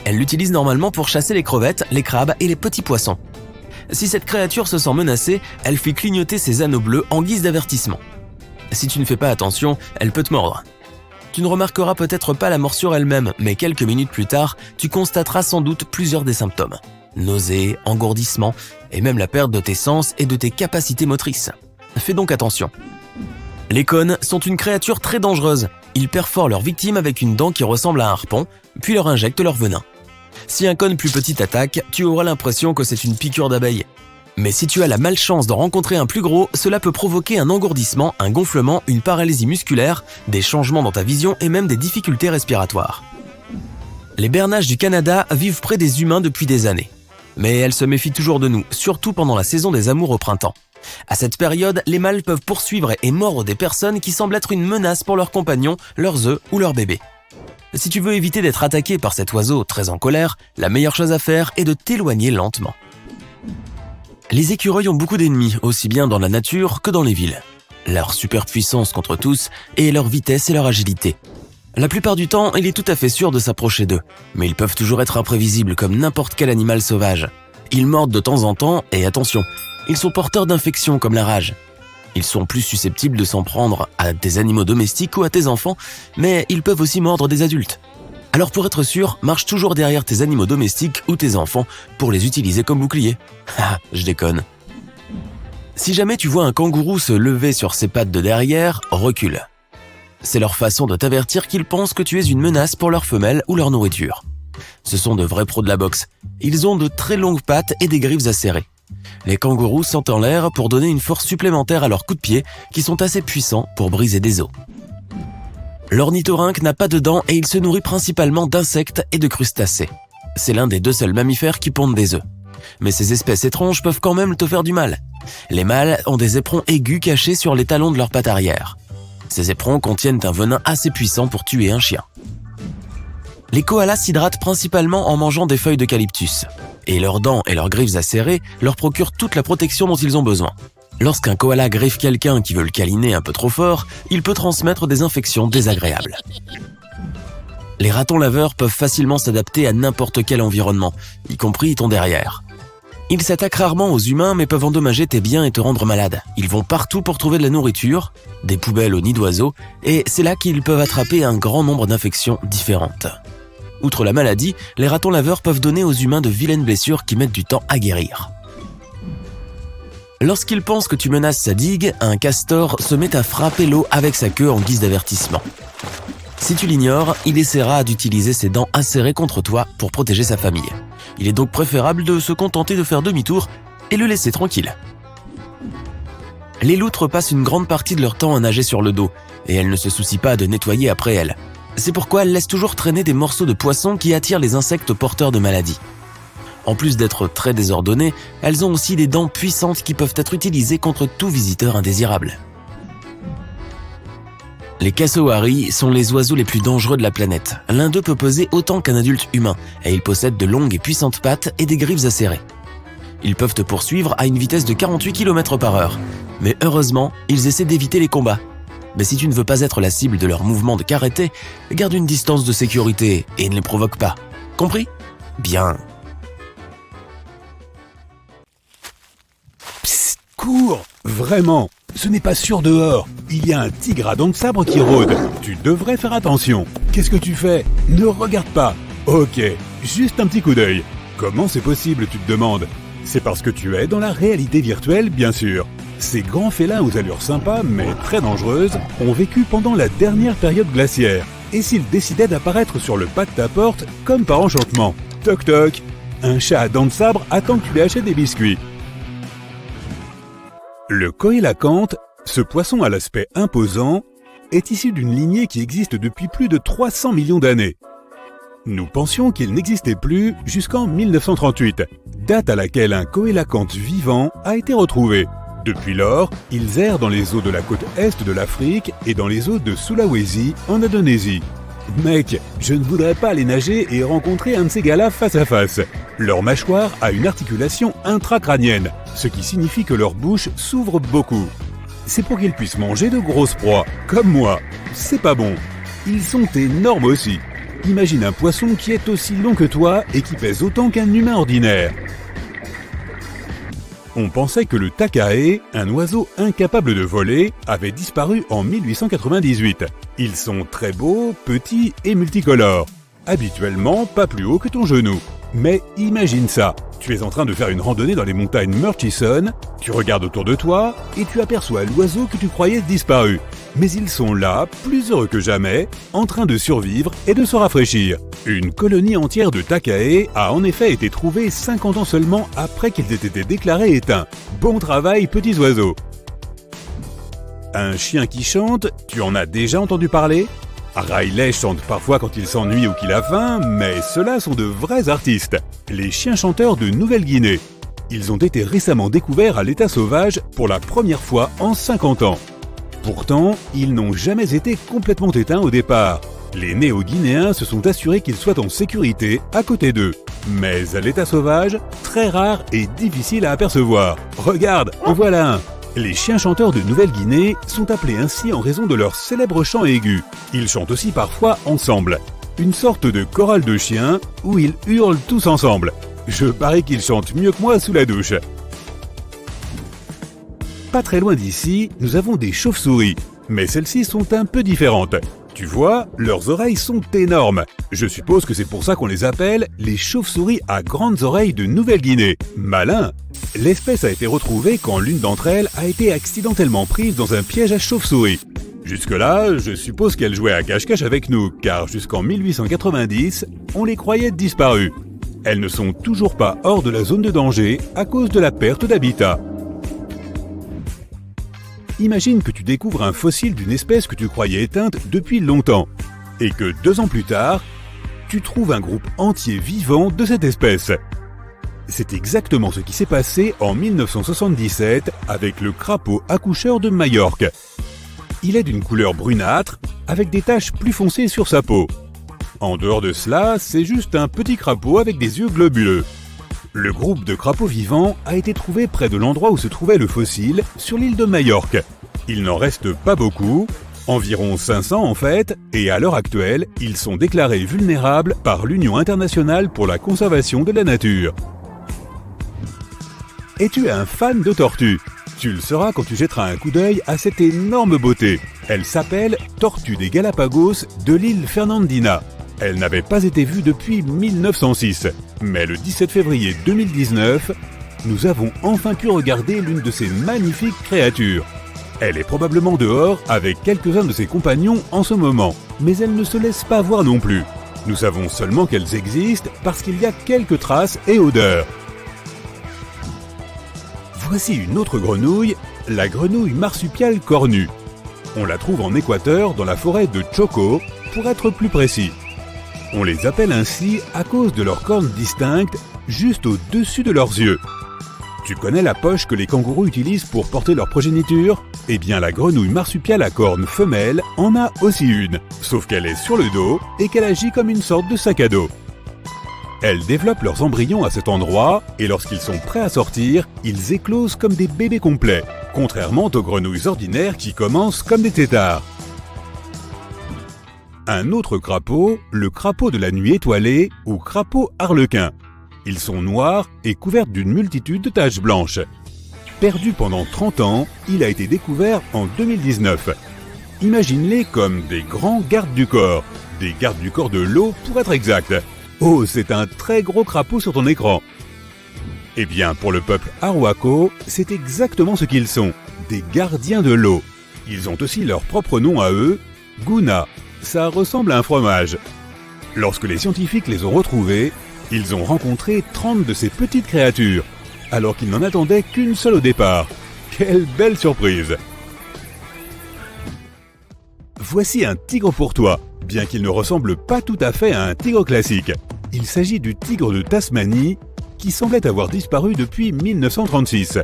Elles l'utilisent normalement pour chasser les crevettes, les crabes et les petits poissons. Si cette créature se sent menacée, elle fait clignoter ses anneaux bleus en guise d'avertissement. Si tu ne fais pas attention, elle peut te mordre. Tu ne remarqueras peut-être pas la morsure elle-même, mais quelques minutes plus tard, tu constateras sans doute plusieurs des symptômes. Nausées, engourdissements, et même la perte de tes sens et de tes capacités motrices. Fais donc attention. Les cônes sont une créature très dangereuse. Ils perforent leurs victimes avec une dent qui ressemble à un harpon, puis leur injectent leur venin. Si un cône plus petit t'attaque, tu auras l'impression que c'est une piqûre d'abeille. Mais si tu as la malchance d'en rencontrer un plus gros, cela peut provoquer un engourdissement, un gonflement, une paralysie musculaire, des changements dans ta vision et même des difficultés respiratoires. Les bernaches du Canada vivent près des humains depuis des années. Mais elles se méfient toujours de nous, surtout pendant la saison des amours au printemps. À cette période, les mâles peuvent poursuivre et mordre des personnes qui semblent être une menace pour leurs compagnons, leurs œufs ou leurs bébés. Si tu veux éviter d'être attaqué par cet oiseau très en colère, la meilleure chose à faire est de t'éloigner lentement. Les écureuils ont beaucoup d'ennemis, aussi bien dans la nature que dans les villes. Leur superpuissance contre tous et leur vitesse et leur agilité. La plupart du temps, il est tout à fait sûr de s'approcher d'eux, mais ils peuvent toujours être imprévisibles comme n'importe quel animal sauvage. Ils mordent de temps en temps et attention, ils sont porteurs d'infections comme la rage. Ils sont plus susceptibles de s'en prendre à des animaux domestiques ou à tes enfants, mais ils peuvent aussi mordre des adultes. Alors pour être sûr, marche toujours derrière tes animaux domestiques ou tes enfants pour les utiliser comme bouclier. Ah, je déconne. Si jamais tu vois un kangourou se lever sur ses pattes de derrière, recule. C'est leur façon de t'avertir qu'ils pensent que tu es une menace pour leur femelle ou leur nourriture. Ce sont de vrais pros de la boxe. Ils ont de très longues pattes et des griffes acérées. Les kangourous sautent en l'air pour donner une force supplémentaire à leurs coups de pied qui sont assez puissants pour briser des os. L'ornithorynque n'a pas de dents et il se nourrit principalement d'insectes et de crustacés. C'est l'un des deux seuls mammifères qui pondent des œufs. Mais ces espèces étranges peuvent quand même te faire du mal. Les mâles ont des éperons aigus cachés sur les talons de leurs pattes arrière. Ces éperons contiennent un venin assez puissant pour tuer un chien. Les koalas s'hydratent principalement en mangeant des feuilles d'eucalyptus. Et leurs dents et leurs griffes acérées leur procurent toute la protection dont ils ont besoin. Lorsqu'un koala griffe quelqu'un qui veut le câliner un peu trop fort, il peut transmettre des infections désagréables. Les ratons laveurs peuvent facilement s'adapter à n'importe quel environnement, y compris ton derrière. Ils s'attaquent rarement aux humains mais peuvent endommager tes biens et te rendre malade. Ils vont partout pour trouver de la nourriture, des poubelles aux nids d'oiseaux, et c'est là qu'ils peuvent attraper un grand nombre d'infections différentes. Outre la maladie, les ratons laveurs peuvent donner aux humains de vilaines blessures qui mettent du temps à guérir. Lorsqu'il pense que tu menaces sa digue, un castor se met à frapper l'eau avec sa queue en guise d'avertissement. Si tu l'ignores, il essaiera d'utiliser ses dents acérées contre toi pour protéger sa famille. Il est donc préférable de se contenter de faire demi-tour et le laisser tranquille. Les loutres passent une grande partie de leur temps à nager sur le dos, et elles ne se soucient pas de nettoyer après elles. C'est pourquoi elles laissent toujours traîner des morceaux de poisson qui attirent les insectes porteurs de maladies. En plus d'être très désordonnées, elles ont aussi des dents puissantes qui peuvent être utilisées contre tout visiteur indésirable. Les cassowaries sont les oiseaux les plus dangereux de la planète. L'un d'eux peut peser autant qu'un adulte humain, et ils possèdent de longues et puissantes pattes et des griffes acérées. Ils peuvent te poursuivre à une vitesse de 48 km/h, mais heureusement, ils essaient d'éviter les combats. Mais si tu ne veux pas être la cible de leurs mouvements de karaté, garde une distance de sécurité et ne les provoque pas. Compris ? Bien. Cours! Vraiment, ce n'est pas sûr dehors. Il y a un tigre à dents de sabre qui rôde. Tu devrais faire attention. Qu'est-ce que tu fais? Ne regarde pas. Ok, juste un petit coup d'œil. Comment c'est possible, tu te demandes? C'est parce que tu es dans la réalité virtuelle, bien sûr. Ces grands félins aux allures sympas, mais très dangereuses, ont vécu pendant la dernière période glaciaire. Et s'ils décidaient d'apparaître sur le pas de ta porte, comme par enchantement? Toc toc! Un chat à dents de sabre attend que tu lui achètes des biscuits. Le coélacanthe, ce poisson à l'aspect imposant, est issu d'une lignée qui existe depuis plus de 300 millions d'années. Nous pensions qu'il n'existait plus jusqu'en 1938, date à laquelle un coélacanthe vivant a été retrouvé. Depuis lors, ils errent dans les eaux de la côte est de l'Afrique et dans les eaux de Sulawesi en Indonésie. Mec, je ne voudrais pas aller nager et rencontrer un de ces gars-là face à face. Leur mâchoire a une articulation intracrânienne, ce qui signifie que leur bouche s'ouvre beaucoup. C'est pour qu'ils puissent manger de grosses proies, comme moi. C'est pas bon. Ils sont énormes aussi. Imagine un poisson qui est aussi long que toi et qui pèse autant qu'un humain ordinaire. On pensait que le takae, un oiseau incapable de voler, avait disparu en 1898. Ils sont très beaux, petits et multicolores. Habituellement, pas plus haut que ton genou. Mais imagine ça, tu es en train de faire une randonnée dans les montagnes Murchison, tu regardes autour de toi et tu aperçois l'oiseau que tu croyais disparu. Mais ils sont là, plus heureux que jamais, en train de survivre et de se rafraîchir. Une colonie entière de takae a en effet été trouvée 50 ans seulement après qu'ils aient été déclarés éteints. Bon travail, petits oiseaux! Un chien qui chante, tu en as déjà entendu parler? Riley chante parfois quand il s'ennuie ou qu'il a faim, mais ceux-là sont de vrais artistes. Les chiens chanteurs de Nouvelle-Guinée. Ils ont été récemment découverts à l'état sauvage pour la première fois en 50 ans. Pourtant, ils n'ont jamais été complètement éteints au départ. Les Néo-Guinéens se sont assurés qu'ils soient en sécurité à côté d'eux. Mais à l'état sauvage, très rare et difficile à apercevoir. Regarde, en voilà un! Les chiens chanteurs de Nouvelle-Guinée sont appelés ainsi en raison de leur célèbre chant aigu. Ils chantent aussi parfois ensemble. Une sorte de chorale de chiens où ils hurlent tous ensemble. Je parie qu'ils chantent mieux que moi sous la douche. Pas très loin d'ici, nous avons des chauves-souris. Mais celles-ci sont un peu différentes. Tu vois, leurs oreilles sont énormes. Je suppose que c'est pour ça qu'on les appelle les chauves-souris à grandes oreilles de Nouvelle-Guinée. Malin! L'espèce a été retrouvée quand l'une d'entre elles a été accidentellement prise dans un piège à chauve-souris. Jusque-là, je suppose qu'elles jouaient à cache-cache avec nous, car jusqu'en 1890, on les croyait disparues. Elles ne sont toujours pas hors de la zone de danger à cause de la perte d'habitat. Imagine que tu découvres un fossile d'une espèce que tu croyais éteinte depuis longtemps, et que 2 ans plus tard, tu trouves un groupe entier vivant de cette espèce. C'est exactement ce qui s'est passé en 1977 avec le crapaud accoucheur de Majorque. Il est d'une couleur brunâtre, avec des taches plus foncées sur sa peau. En dehors de cela, c'est juste un petit crapaud avec des yeux globuleux. Le groupe de crapauds vivants a été trouvé près de l'endroit où se trouvait le fossile, sur l'île de Majorque. Il n'en reste pas beaucoup, environ 500 en fait, et à l'heure actuelle, ils sont déclarés vulnérables par l'Union internationale pour la conservation de la nature. Es-tu un fan de tortues? Tu le seras quand tu jetteras un coup d'œil à cette énorme beauté. Elle s'appelle Tortue des Galapagos de l'île Fernandina. Elle n'avait pas été vue depuis 1906, mais le 17 février 2019, nous avons enfin pu regarder l'une de ces magnifiques créatures. Elle est probablement dehors avec quelques-uns de ses compagnons en ce moment, mais elle ne se laisse pas voir non plus. Nous savons seulement qu'elles existent parce qu'il y a quelques traces et odeurs. Voici une autre grenouille, la grenouille marsupiale cornue. On la trouve en Équateur dans la forêt de Choco, pour être plus précis. On les appelle ainsi à cause de leurs cornes distinctes juste au-dessus de leurs yeux. Tu connais la poche que les kangourous utilisent pour porter leur progéniture? Eh bien la grenouille marsupiale à cornes femelle en a aussi une, sauf qu'elle est sur le dos et qu'elle agit comme une sorte de sac à dos. Elles développent leurs embryons à cet endroit et lorsqu'ils sont prêts à sortir, ils éclosent comme des bébés complets, contrairement aux grenouilles ordinaires qui commencent comme des têtards. Un autre crapaud, le crapaud de la nuit étoilée ou crapaud arlequin. Ils sont noirs et couverts d'une multitude de taches blanches. Perdu pendant 30 ans, il a été découvert en 2019. Imagine-les comme des grands gardes du corps. Des gardes du corps de l'eau pour être exact. Oh, c'est un très gros crapaud sur ton écran. Eh bien, pour le peuple Arhuaco, c'est exactement ce qu'ils sont. Des gardiens de l'eau. Ils ont aussi leur propre nom à eux, Guna. Ça ressemble à un fromage. Lorsque les scientifiques les ont retrouvés, ils ont rencontré 30 de ces petites créatures, alors qu'ils n'en attendaient qu'une seule au départ. Quelle belle surprise! Voici un tigre pour toi, bien qu'il ne ressemble pas tout à fait à un tigre classique. Il s'agit du tigre de Tasmanie, qui semblait avoir disparu depuis 1936.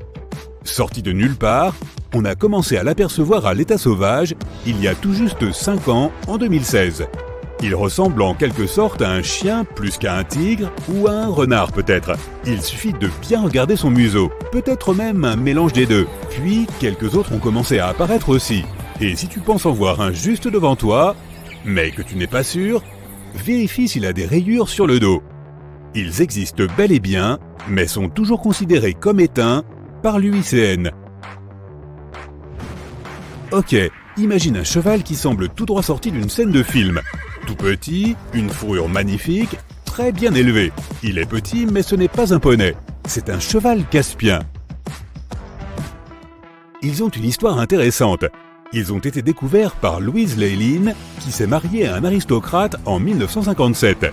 Sorti de nulle part, on a commencé à l'apercevoir à l'état sauvage il y a tout juste 5 ans, en 2016. Il ressemble en quelque sorte à un chien plus qu'à un tigre ou à un renard peut-être. Il suffit de bien regarder son museau, peut-être même un mélange des deux. Puis quelques autres ont commencé à apparaître aussi. Et si tu penses en voir un juste devant toi, mais que tu n'es pas sûr, vérifie s'il a des rayures sur le dos. Ils existent bel et bien, mais sont toujours considérés comme éteints par l'UICN. Ok, imagine un cheval qui semble tout droit sorti d'une scène de film. Tout petit, une fourrure magnifique, très bien élevé. Il est petit, mais ce n'est pas un poney. C'est un cheval caspien. Ils ont une histoire intéressante. Ils ont été découverts par Louise Leylin, qui s'est mariée à un aristocrate en 1957.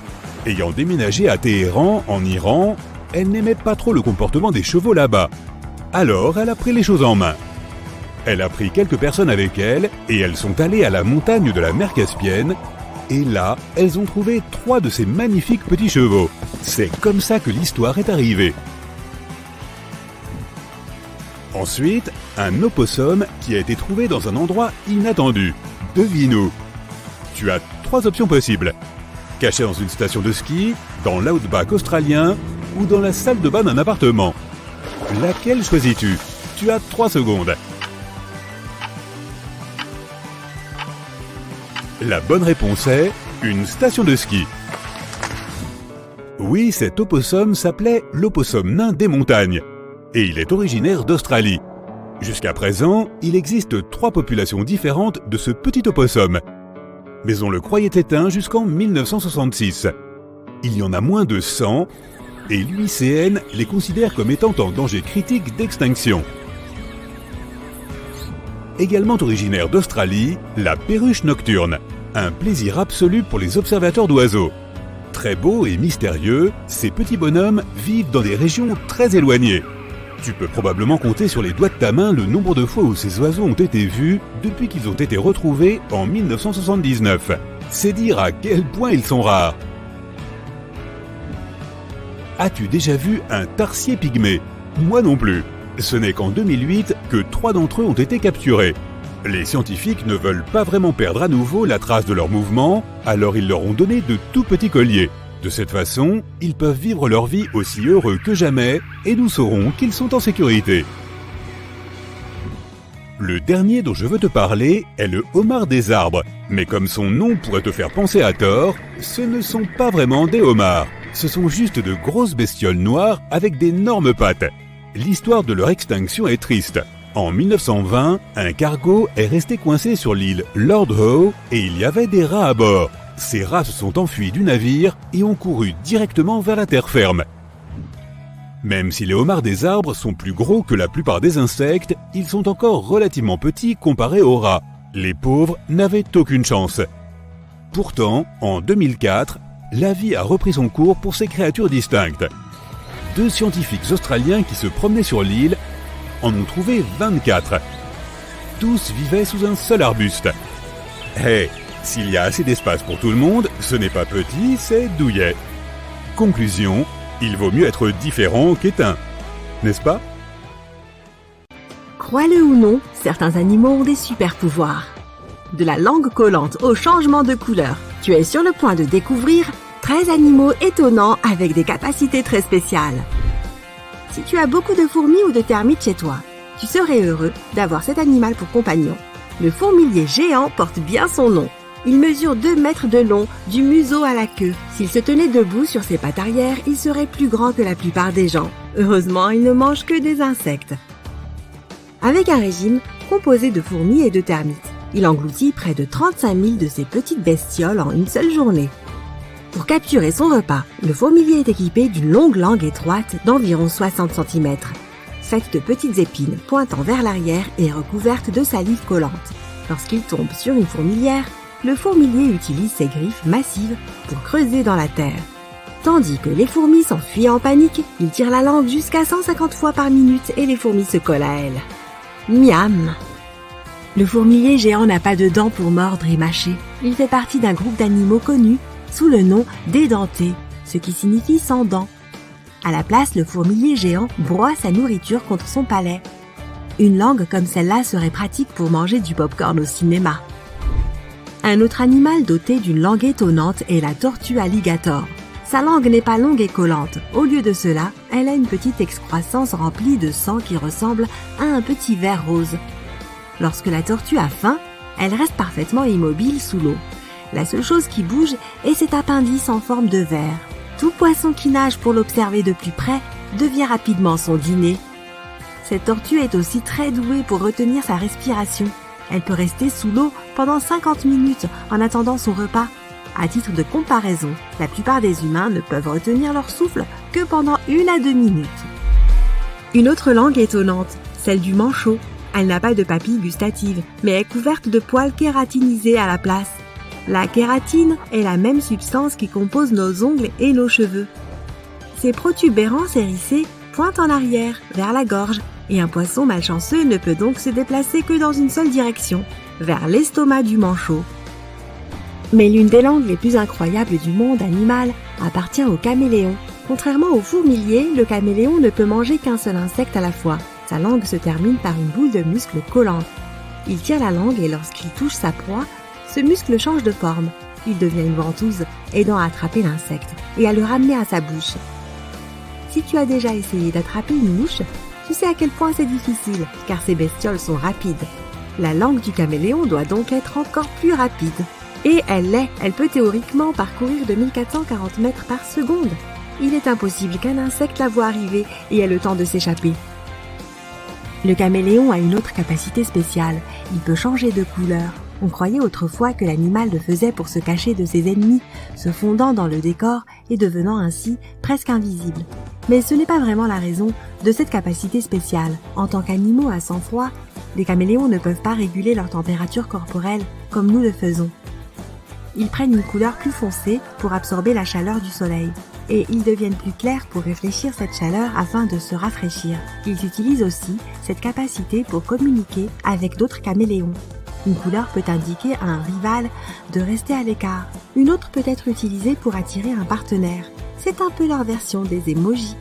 Ayant déménagé à Téhéran, en Iran, elle n'aimait pas trop le comportement des chevaux là-bas. Alors, elle a pris les choses en main. Elle a pris quelques personnes avec elle et elles sont allées à la montagne de la mer Caspienne. Et là, elles ont trouvé 3 de ces magnifiques petits chevaux. C'est comme ça que l'histoire est arrivée. Ensuite, un opossum qui a été trouvé dans un endroit inattendu. Devine où? Tu as 3 options possibles. Caché dans une station de ski, dans l'outback australien ou dans la salle de bain d'un appartement. Laquelle choisis-tu? Tu as 3 secondes. La bonne réponse est une station de ski. Oui, cet opossum s'appelait l'opossum nain des montagnes. Et il est originaire d'Australie. Jusqu'à présent, il existe 3 populations différentes de ce petit opossum. Mais on le croyait éteint jusqu'en 1966. Il y en a moins de 100, et l'UICN les considère comme étant en danger critique d'extinction. Également originaire d'Australie, la perruche nocturne, un plaisir absolu pour les observateurs d'oiseaux. Très beaux et mystérieux, ces petits bonhommes vivent dans des régions très éloignées. Tu peux probablement compter sur les doigts de ta main le nombre de fois où ces oiseaux ont été vus depuis qu'ils ont été retrouvés en 1979. C'est dire à quel point ils sont rares. As-tu déjà vu un tarsier pygmée? Moi non plus. Ce n'est qu'en 2008 que 3 d'entre eux ont été capturés. Les scientifiques ne veulent pas vraiment perdre à nouveau la trace de leur mouvement, alors ils leur ont donné de tout petits colliers. De cette façon, ils peuvent vivre leur vie aussi heureux que jamais et nous saurons qu'ils sont en sécurité. Le dernier dont je veux te parler est le homard des arbres, mais comme son nom pourrait te faire penser à tort, ce ne sont pas vraiment des homards. Ce sont juste de grosses bestioles noires avec d'énormes pattes. L'histoire de leur extinction est triste. En 1920, un cargo est resté coincé sur l'île Lord Howe et il y avait des rats à bord. Ces rats se sont enfuis du navire et ont couru directement vers la terre ferme. Même si les homards des arbres sont plus gros que la plupart des insectes, ils sont encore relativement petits comparés aux rats. Les pauvres n'avaient aucune chance. Pourtant, en 2004, la vie a repris son cours pour ces créatures distinctes. 2 scientifiques australiens qui se promenaient sur l'île en ont trouvé 24. Tous vivaient sous un seul arbuste. Hey, s'il y a assez d'espace pour tout le monde, ce n'est pas petit, c'est douillet. Conclusion, il vaut mieux être différent qu'éteint, n'est-ce pas? Crois-le ou non, certains animaux ont des super pouvoirs. De la langue collante au changement de couleur, tu es sur le point de découvrir 13 animaux étonnants avec des capacités très spéciales. Si tu as beaucoup de fourmis ou de termites chez toi, tu serais heureux d'avoir cet animal pour compagnon. Le fourmilier géant porte bien son nom. Il mesure 2 mètres de long, du museau à la queue. S'il se tenait debout sur ses pattes arrière, il serait plus grand que la plupart des gens. Heureusement, il ne mange que des insectes. avec un régime composé de fourmis et de termites. Il engloutit près de 35 000 de ces petites bestioles en une seule journée. Pour capturer son repas, le fourmilier est équipé d'une longue langue étroite d'environ 60 cm, faite de petites épines pointant vers l'arrière et recouverte de salive collante. Lorsqu'il tombe sur une fourmilière, le fourmilier utilise ses griffes massives pour creuser dans la terre. Tandis que les fourmis s'enfuient en panique, il tire la langue jusqu'à 150 fois par minute et les fourmis se collent à elle. Miam! Le fourmilier géant n'a pas de dents pour mordre et mâcher. Il fait partie d'un groupe d'animaux connus sous le nom d'édentés, ce qui signifie sans dents. À la place, le fourmilier géant broie sa nourriture contre son palais. Une langue comme celle-là serait pratique pour manger du pop-corn au cinéma. Un autre animal doté d'une langue étonnante est la tortue alligator. Sa langue n'est pas longue et collante. Au lieu de cela, elle a une petite excroissance remplie de sang qui ressemble à un petit ver rose. Lorsque la tortue a faim, elle reste parfaitement immobile sous l'eau. La seule chose qui bouge est cet appendice en forme de ver. Tout poisson qui nage pour l'observer de plus près devient rapidement son dîner. Cette tortue est aussi très douée pour retenir sa respiration. Elle peut rester sous l'eau pendant 50 minutes en attendant son repas. À titre de comparaison, la plupart des humains ne peuvent retenir leur souffle que pendant 1 à 2 minutes. Une autre langue étonnante, celle du manchot. Elle n'a pas de papilles gustatives, mais est couverte de poils kératinisés à la place. La kératine est la même substance qui compose nos ongles et nos cheveux. Ces protubérances hérissées pointent en arrière, vers la gorge, et un poisson malchanceux ne peut donc se déplacer que dans une seule direction, vers l'estomac du manchot. Mais l'une des langues les plus incroyables du monde animal appartient au caméléon. Contrairement au fourmilier, le caméléon ne peut manger qu'un seul insecte à la fois. Sa langue se termine par une boule de muscle collante. Il tire la langue et lorsqu'il touche sa proie, ce muscle change de forme. Il devient une ventouse, aidant à attraper l'insecte et à le ramener à sa bouche. Si tu as déjà essayé d'attraper une mouche, tu sais à quel point c'est difficile, car ces bestioles sont rapides. La langue du caméléon doit donc être encore plus rapide. Et elle l'est, elle peut théoriquement parcourir de 1440 mètres par seconde. Il est impossible qu'un insecte la voie arriver et ait le temps de s'échapper. Le caméléon a une autre capacité spéciale, il peut changer de couleur. On croyait autrefois que l'animal le faisait pour se cacher de ses ennemis, se fondant dans le décor et devenant ainsi presque invisible. Mais ce n'est pas vraiment la raison de cette capacité spéciale. En tant qu'animaux à sang froid, les caméléons ne peuvent pas réguler leur température corporelle comme nous le faisons. Ils prennent une couleur plus foncée pour absorber la chaleur du soleil. Et ils deviennent plus clairs pour réfléchir cette chaleur afin de se rafraîchir. Ils utilisent aussi cette capacité pour communiquer avec d'autres caméléons. Une couleur peut indiquer à un rival de rester à l'écart. Une autre peut être utilisée pour attirer un partenaire. C'est un peu leur version des emojis.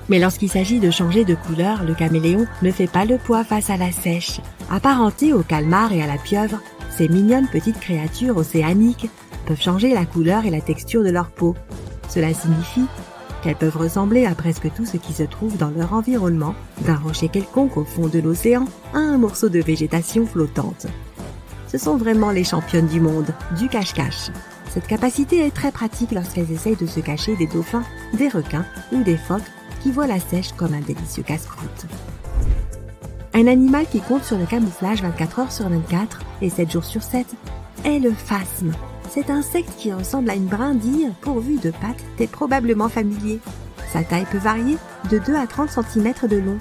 Mais lorsqu'il s'agit de changer de couleur, le caméléon ne fait pas le poids face à la seiche. Apparentés au calmar et à la pieuvre, ces mignonnes petites créatures océaniques peuvent changer la couleur et la texture de leur peau. Cela signifie qu'elles peuvent ressembler à presque tout ce qui se trouve dans leur environnement, d'un rocher quelconque au fond de l'océan à un morceau de végétation flottante. Ce sont vraiment les championnes du monde, du cache-cache. Cette capacité est très pratique lorsqu'elles essayent de se cacher des dauphins, des requins ou des phoques qui voient la seiche comme un délicieux casse-croûte. Un animal qui compte sur le camouflage 24 heures sur 24 et 7 jours sur 7 est le phasme. Cet insecte qui ressemble à une brindille pourvue de pattes t'est probablement familier. Sa taille peut varier de 2 à 30 cm de long.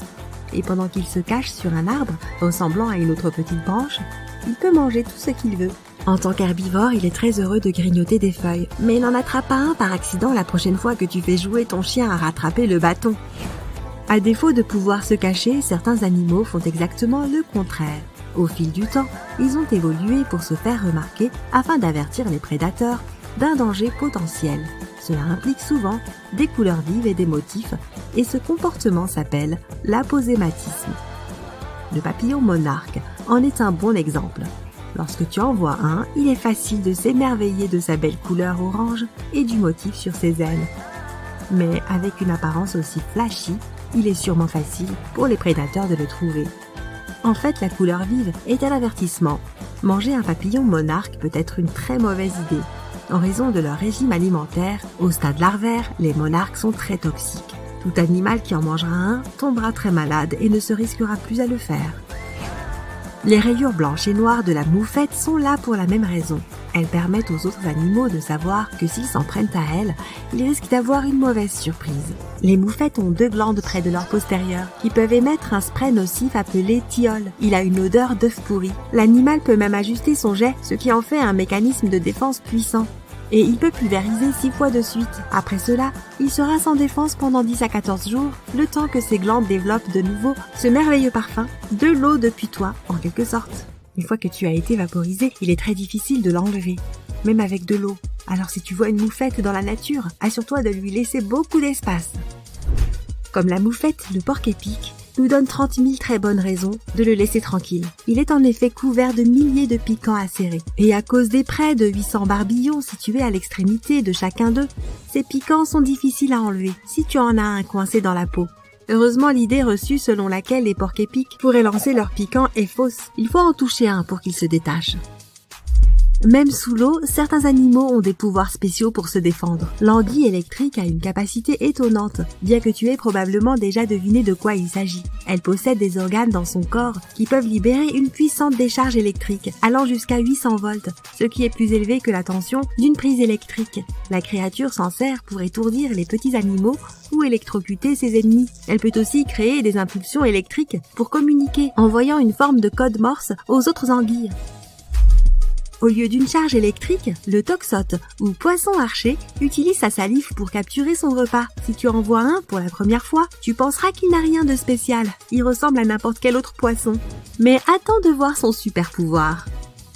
Et pendant qu'il se cache sur un arbre, ressemblant à une autre petite branche, il peut manger tout ce qu'il veut. En tant qu'herbivore, il est très heureux de grignoter des feuilles. Mais n'en attrape pas un par accident la prochaine fois que tu fais jouer ton chien à rattraper le bâton. À défaut de pouvoir se cacher, certains animaux font exactement le contraire. Au fil du temps, ils ont évolué pour se faire remarquer afin d'avertir les prédateurs d'un danger potentiel. Cela implique souvent des couleurs vives et des motifs, et ce comportement s'appelle l'aposématisme. Le papillon monarque en est un bon exemple. Lorsque tu en vois un, il est facile de s'émerveiller de sa belle couleur orange et du motif sur ses ailes. Mais avec une apparence aussi flashy, il est sûrement facile pour les prédateurs de le trouver. En fait, la couleur vive est un avertissement. Manger un papillon monarque peut être une très mauvaise idée. En raison de leur régime alimentaire, au stade larvaire, les monarques sont très toxiques. Tout animal qui en mangera un tombera très malade et ne se risquera plus à le faire. Les rayures blanches et noires de la moufette sont là pour la même raison. Elles permettent aux autres animaux de savoir que s'ils s'en prennent à elles, ils risquent d'avoir une mauvaise surprise. Les moufettes ont 2 glandes près de leur postérieur qui peuvent émettre un spray nocif appelé thiol. Il a une odeur d'œuf pourri. L'animal peut même ajuster son jet, ce qui en fait un mécanisme de défense puissant. Et il peut pulvériser 6 fois de suite. Après cela, il sera sans défense pendant 10 à 14 jours, le temps que ses glandes développent de nouveau ce merveilleux parfum, de l'eau depuis toi, en quelque sorte. Une fois que tu as été vaporisé, il est très difficile de l'enlever, même avec de l'eau. Alors si tu vois une moufette dans la nature, assure-toi de lui laisser beaucoup d'espace. Comme la moufette, le porc-épic nous donne 30 000 très bonnes raisons de le laisser tranquille. Il est en effet couvert de milliers de piquants acérés. Et à cause des près de 800 barbillons situés à l'extrémité de chacun d'eux, ces piquants sont difficiles à enlever si tu en as un coincé dans la peau. Heureusement, l'idée reçue selon laquelle les porcs-épics pourraient lancer leurs piquants est fausse. Il faut en toucher un pour qu'ils se détachent. Même sous l'eau, certains animaux ont des pouvoirs spéciaux pour se défendre. L'anguille électrique a une capacité étonnante, bien que tu aies probablement déjà deviné de quoi il s'agit. Elle possède des organes dans son corps qui peuvent libérer une puissante décharge électrique, allant jusqu'à 800 volts, ce qui est plus élevé que la tension d'une prise électrique. La créature s'en sert pour étourdir les petits animaux ou électrocuter ses ennemis. Elle peut aussi créer des impulsions électriques pour communiquer, envoyant une forme de code morse aux autres anguilles. Au lieu d'une charge électrique, le toxote ou poisson archer utilise sa salive pour capturer son repas. Si tu en vois un pour la première fois, tu penseras qu'il n'a rien de spécial. Il ressemble à n'importe quel autre poisson. Mais attends de voir son super pouvoir.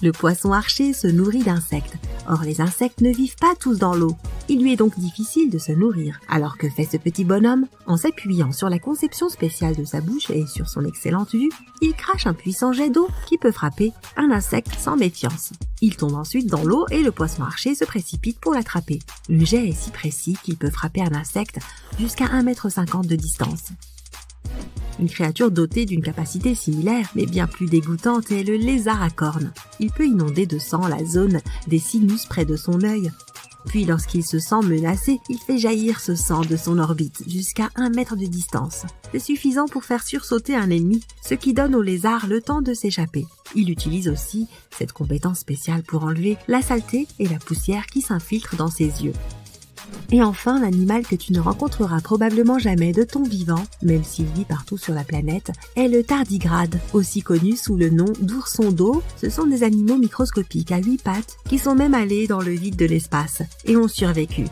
Le poisson archer se nourrit d'insectes. Or, les insectes ne vivent pas tous dans l'eau. Il lui est donc difficile de se nourrir. Alors que fait ce petit bonhomme? En s'appuyant sur la conception spéciale de sa bouche et sur son excellente vue, il crache un puissant jet d'eau qui peut frapper un insecte sans méfiance. Il tombe ensuite dans l'eau et le poisson archer se précipite pour l'attraper. Le jet est si précis qu'il peut frapper un insecte jusqu'à 1,50 m de distance. Une créature dotée d'une capacité similaire, mais bien plus dégoûtante, est le lézard à cornes. Il peut inonder de sang la zone des sinus près de son œil. Puis lorsqu'il se sent menacé, il fait jaillir ce sang de son orbite jusqu'à 1 mètre de distance. C'est suffisant pour faire sursauter un ennemi, ce qui donne au lézard le temps de s'échapper. Il utilise aussi cette compétence spéciale pour enlever la saleté et la poussière qui s'infiltrent dans ses yeux. Et enfin, l'animal que tu ne rencontreras probablement jamais de ton vivant, même s'il vit partout sur la planète, est le tardigrade, aussi connu sous le nom d'ourson d'eau. Ce sont des animaux microscopiques à 8 pattes qui sont même allés dans le vide de l'espace et ont survécu.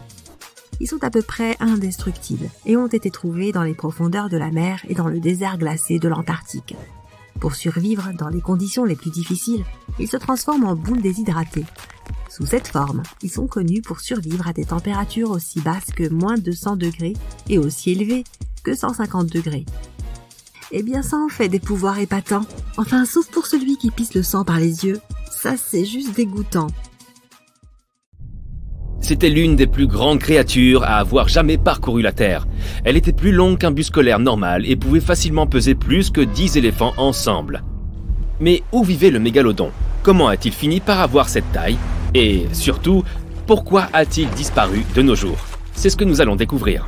Ils sont à peu près indestructibles et ont été trouvés dans les profondeurs de la mer et dans le désert glacé de l'Antarctique. Pour survivre dans les conditions les plus difficiles, ils se transforment en boules déshydratées. Sous cette forme, ils sont connus pour survivre à des températures aussi basses que moins 200 degrés et aussi élevées que 150 degrés. Eh bien, ça en fait des pouvoirs épatants. Enfin, sauf pour celui qui pisse le sang par les yeux. Ça, c'est juste dégoûtant. C'était l'une des plus grandes créatures à avoir jamais parcouru la Terre. Elle était plus longue qu'un bus scolaire normal et pouvait facilement peser plus que 10 éléphants ensemble. Mais où vivait le mégalodon? Comment a-t-il fini par avoir cette taille? Et surtout, pourquoi a-t-il disparu de nos jours? C'est ce que nous allons découvrir.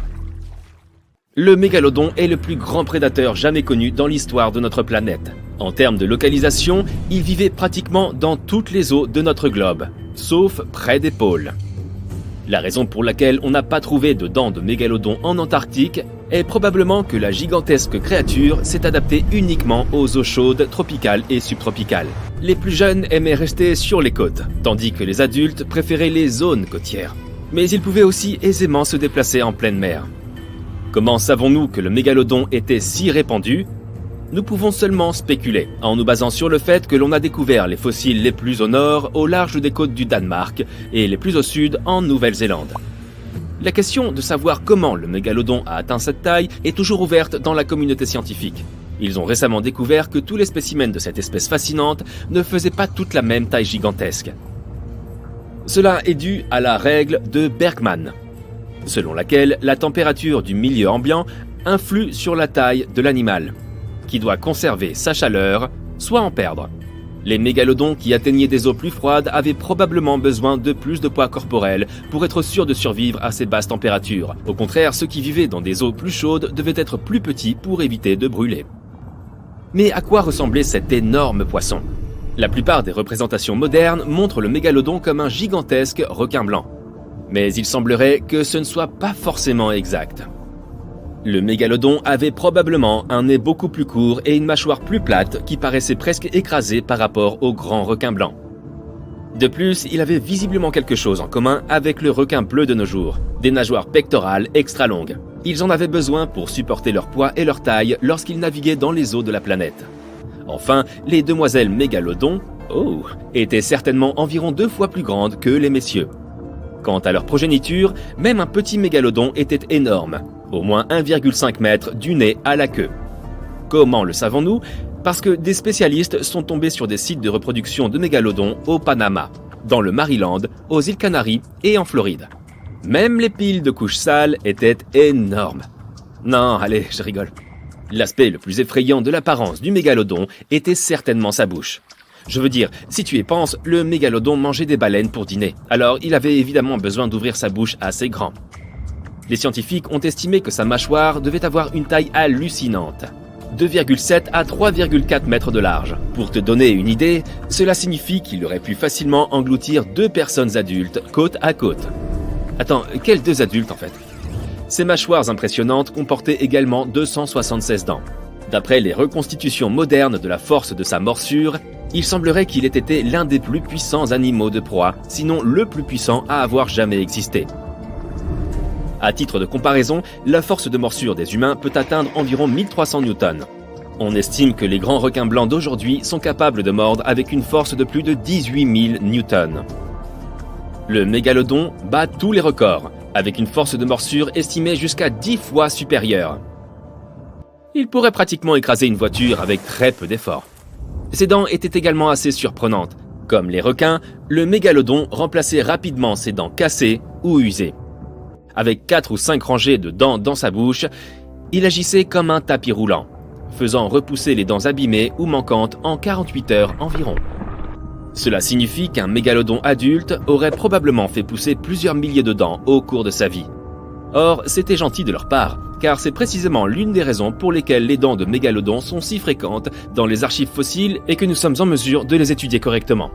Le mégalodon est le plus grand prédateur jamais connu dans l'histoire de notre planète. En termes de localisation, il vivait pratiquement dans toutes les eaux de notre globe, sauf près des pôles. La raison pour laquelle on n'a pas trouvé de dents de mégalodon en Antarctique est probablement que la gigantesque créature s'est adaptée uniquement aux eaux chaudes tropicales et subtropicales. Les plus jeunes aimaient rester sur les côtes, tandis que les adultes préféraient les zones côtières. Mais ils pouvaient aussi aisément se déplacer en pleine mer. Comment savons-nous que le mégalodon était si répandu? Nous pouvons seulement spéculer, en nous basant sur le fait que l'on a découvert les fossiles les plus au nord, au large des côtes du Danemark, et les plus au sud, en Nouvelle-Zélande. La question de savoir comment le mégalodon a atteint cette taille est toujours ouverte dans la communauté scientifique. Ils ont récemment découvert que tous les spécimens de cette espèce fascinante ne faisaient pas toute la même taille gigantesque. Cela est dû à la règle de Bergman, selon laquelle la température du milieu ambiant influe sur la taille de l'animal, qui doit conserver sa chaleur, soit en perdre. Les mégalodons qui atteignaient des eaux plus froides avaient probablement besoin de plus de poids corporel pour être sûrs de survivre à ces basses températures. Au contraire, ceux qui vivaient dans des eaux plus chaudes devaient être plus petits pour éviter de brûler. Mais à quoi ressemblait cet énorme poisson? La plupart des représentations modernes montrent le mégalodon comme un gigantesque requin blanc. Mais il semblerait que ce ne soit pas forcément exact. Le mégalodon avait probablement un nez beaucoup plus court et une mâchoire plus plate qui paraissait presque écrasée par rapport au grand requin blanc. De plus, il avait visiblement quelque chose en commun avec le requin bleu de nos jours, des nageoires pectorales extra longues. Ils en avaient besoin pour supporter leur poids et leur taille lorsqu'ils naviguaient dans les eaux de la planète. Enfin, les demoiselles mégalodons, étaient certainement environ 2 fois plus grandes que les messieurs. Quant à leur progéniture, même un petit mégalodon était énorme, au moins 1,5 mètre du nez à la queue. Comment le savons-nous? Parce que des spécialistes sont tombés sur des sites de reproduction de mégalodons au Panama, dans le Maryland, aux îles Canaries et en Floride. Même les piles de couches sales étaient énormes. Non, allez, je rigole. L'aspect le plus effrayant de l'apparence du mégalodon était certainement sa bouche. Je veux dire, si tu y penses, le mégalodon mangeait des baleines pour dîner, alors il avait évidemment besoin d'ouvrir sa bouche assez grand. Les scientifiques ont estimé que sa mâchoire devait avoir une taille hallucinante, 2,7 à 3,4 mètres de large. Pour te donner une idée, cela signifie qu'il aurait pu facilement engloutir 2 personnes adultes côte à côte. Attends, quels 2 adultes en fait? Ces mâchoires impressionnantes comportaient également 276 dents. D'après les reconstitutions modernes de la force de sa morsure, il semblerait qu'il ait été l'un des plus puissants animaux de proie, sinon le plus puissant à avoir jamais existé. À titre de comparaison, la force de morsure des humains peut atteindre environ 1300 newtons. On estime que les grands requins blancs d'aujourd'hui sont capables de mordre avec une force de plus de 18 000 newtons. Le mégalodon bat tous les records, avec une force de morsure estimée jusqu'à 10 fois supérieure. Il pourrait pratiquement écraser une voiture avec très peu d'effort. Ses dents étaient également assez surprenantes. Comme les requins, le mégalodon remplaçait rapidement ses dents cassées ou usées. Avec 4 ou 5 rangées de dents dans sa bouche, il agissait comme un tapis roulant, faisant repousser les dents abîmées ou manquantes en 48 heures environ. Cela signifie qu'un mégalodon adulte aurait probablement fait pousser plusieurs milliers de dents au cours de sa vie. Or, c'était gentil de leur part, car c'est précisément l'une des raisons pour lesquelles les dents de mégalodon sont si fréquentes dans les archives fossiles et que nous sommes en mesure de les étudier correctement.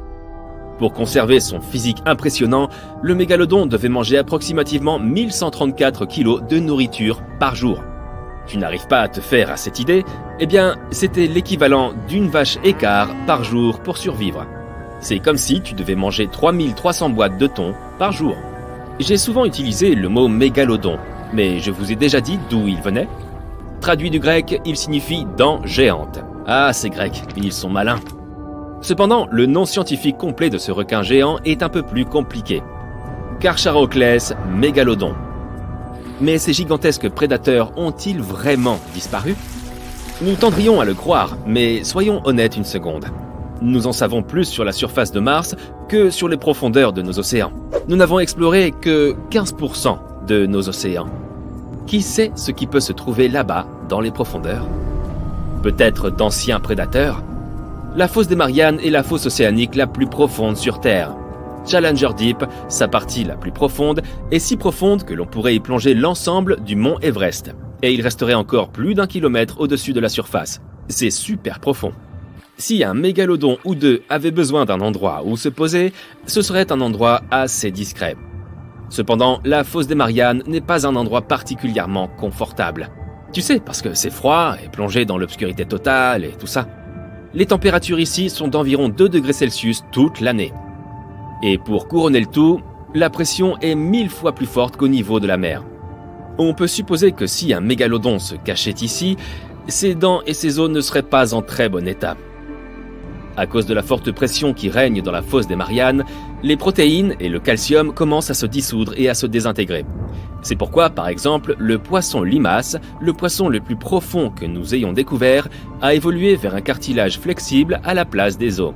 Pour conserver son physique impressionnant, le mégalodon devait manger approximativement 1134 kg de nourriture par jour. Tu n'arrives pas à te faire à cette idée? Eh bien, c'était l'équivalent d'une vache écart par jour pour survivre. C'est comme si tu devais manger 3300 boîtes de thon par jour. J'ai souvent utilisé le mot mégalodon, mais je vous ai déjà dit d'où il venait. Traduit du grec, il signifie dents géantes. Ah, ces Grecs, ils sont malins. Cependant, le nom scientifique complet de ce requin géant est un peu plus compliqué. Carcharoclès mégalodon. Mais ces gigantesques prédateurs ont-ils vraiment disparu? Nous tendrions à le croire, mais soyons honnêtes une seconde. Nous en savons plus sur la surface de Mars que sur les profondeurs de nos océans. Nous n'avons exploré que 15% de nos océans. Qui sait ce qui peut se trouver là-bas, dans les profondeurs? Peut-être d'anciens prédateurs? La fosse des Mariannes est la fosse océanique la plus profonde sur Terre. Challenger Deep, sa partie la plus profonde, est si profonde que l'on pourrait y plonger l'ensemble du mont Everest. Et il resterait encore plus d'1 kilomètre au-dessus de la surface. C'est super profond. Si un mégalodon ou deux avait besoin d'un endroit où se poser, ce serait un endroit assez discret. Cependant, la fosse des Mariannes n'est pas un endroit particulièrement confortable. Tu sais, parce que c'est froid et plongé dans l'obscurité totale et tout ça. Les températures ici sont d'environ 2 degrés Celsius toute l'année. Et pour couronner le tout, la pression est 1000 fois plus forte qu'au niveau de la mer. On peut supposer que si un mégalodon se cachait ici, ses dents et ses os ne seraient pas en très bon état. À cause de la forte pression qui règne dans la fosse des Mariannes, les protéines et le calcium commencent à se dissoudre et à se désintégrer. C'est pourquoi, par exemple, le poisson limace, le poisson le plus profond que nous ayons découvert, a évolué vers un cartilage flexible à la place des os.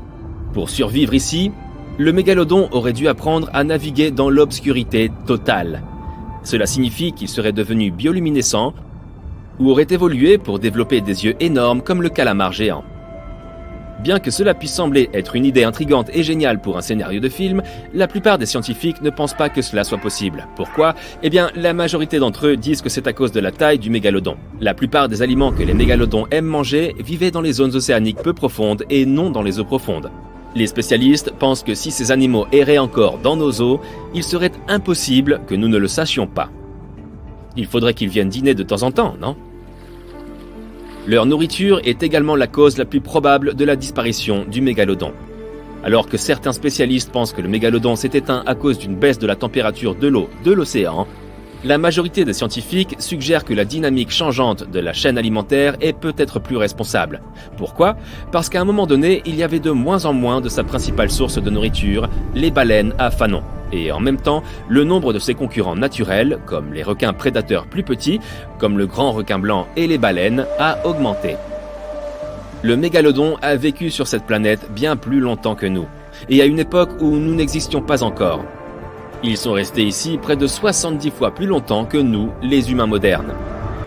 Pour survivre ici, le mégalodon aurait dû apprendre à naviguer dans l'obscurité totale. Cela signifie qu'il serait devenu bioluminescent ou aurait évolué pour développer des yeux énormes comme le calamar géant. Bien que cela puisse sembler être une idée intrigante et géniale pour un scénario de film, la plupart des scientifiques ne pensent pas que cela soit possible. Pourquoi ? Eh bien, la majorité d'entre eux disent que c'est à cause de la taille du mégalodon. La plupart des aliments que les mégalodons aiment manger vivaient dans les zones océaniques peu profondes et non dans les eaux profondes. Les spécialistes pensent que si ces animaux erraient encore dans nos eaux, il serait impossible que nous ne le sachions pas. Il faudrait qu'ils viennent dîner de temps en temps, non ? Leur nourriture est également la cause la plus probable de la disparition du mégalodon. Alors que certains spécialistes pensent que le mégalodon s'est éteint à cause d'une baisse de la température de l'eau de l'océan, la majorité des scientifiques suggèrent que la dynamique changeante de la chaîne alimentaire est peut-être plus responsable. Pourquoi ? Parce qu'à un moment donné, il y avait de moins en moins de sa principale source de nourriture, les baleines à fanon. Et en même temps, le nombre de ses concurrents naturels, comme les requins prédateurs plus petits, comme le grand requin blanc et les baleines, a augmenté. Le mégalodon a vécu sur cette planète bien plus longtemps que nous, et à une époque où nous n'existions pas encore. Ils sont restés ici près de 70 fois plus longtemps que nous, les humains modernes,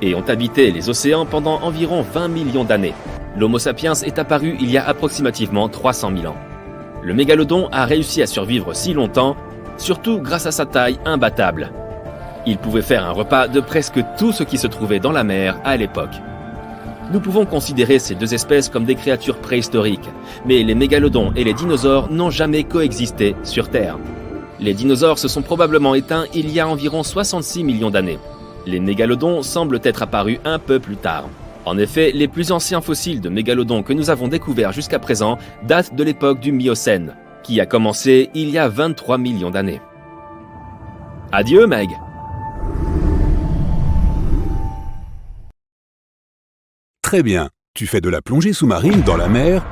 et ont habité les océans pendant environ 20 millions d'années. L'Homo sapiens est apparu il y a approximativement 300 000 ans. Le mégalodon a réussi à survivre si longtemps, surtout grâce à sa taille imbattable. Il pouvait faire un repas de presque tout ce qui se trouvait dans la mer à l'époque. Nous pouvons considérer ces deux espèces comme des créatures préhistoriques, mais les mégalodons et les dinosaures n'ont jamais coexisté sur Terre. Les dinosaures se sont probablement éteints il y a environ 66 millions d'années. Les mégalodons semblent être apparus un peu plus tard. En effet, les plus anciens fossiles de mégalodons que nous avons découverts jusqu'à présent datent de l'époque du Miocène, qui a commencé il y a 23 millions d'années. Adieu, Meg! Très bien, tu fais de la plongée sous-marine dans la mer,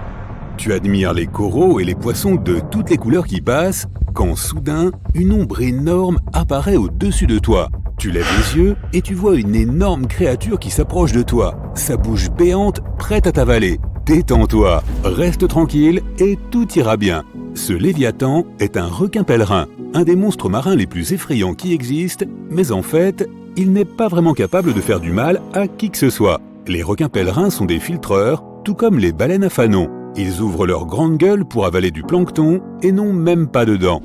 tu admires les coraux et les poissons de toutes les couleurs qui passent, quand soudain, une ombre énorme apparaît au-dessus de toi. Tu lèves les yeux et tu vois une énorme créature qui s'approche de toi, sa bouche béante prête à t'avaler. Détends-toi, reste tranquille et tout ira bien. Ce Léviathan est un requin pèlerin, un des monstres marins les plus effrayants qui existent, mais en fait, il n'est pas vraiment capable de faire du mal à qui que ce soit. Les requins pèlerins sont des filtreurs, tout comme les baleines à fanon. Ils ouvrent leur grande gueule pour avaler du plancton et n'ont même pas de dents.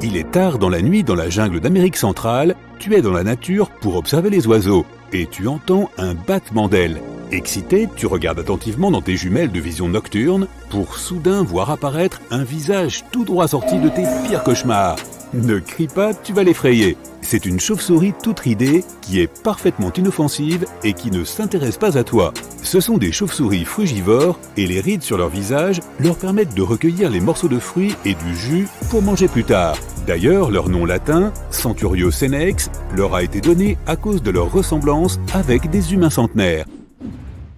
Il est tard dans la nuit dans la jungle d'Amérique centrale, tu es dans la nature pour observer les oiseaux et tu entends un battement d'ailes. Excité, tu regardes attentivement dans tes jumelles de vision nocturne pour soudain voir apparaître un visage tout droit sorti de tes pires cauchemars. Ne crie pas, tu vas l'effrayer. C'est une chauve-souris toute ridée qui est parfaitement inoffensive et qui ne s'intéresse pas à toi. Ce sont des chauves-souris frugivores et les rides sur leur visage leur permettent de recueillir les morceaux de fruits et du jus pour manger plus tard. D'ailleurs, leur nom latin, Centurio senex, leur a été donné à cause de leur ressemblance avec des humains centenaires.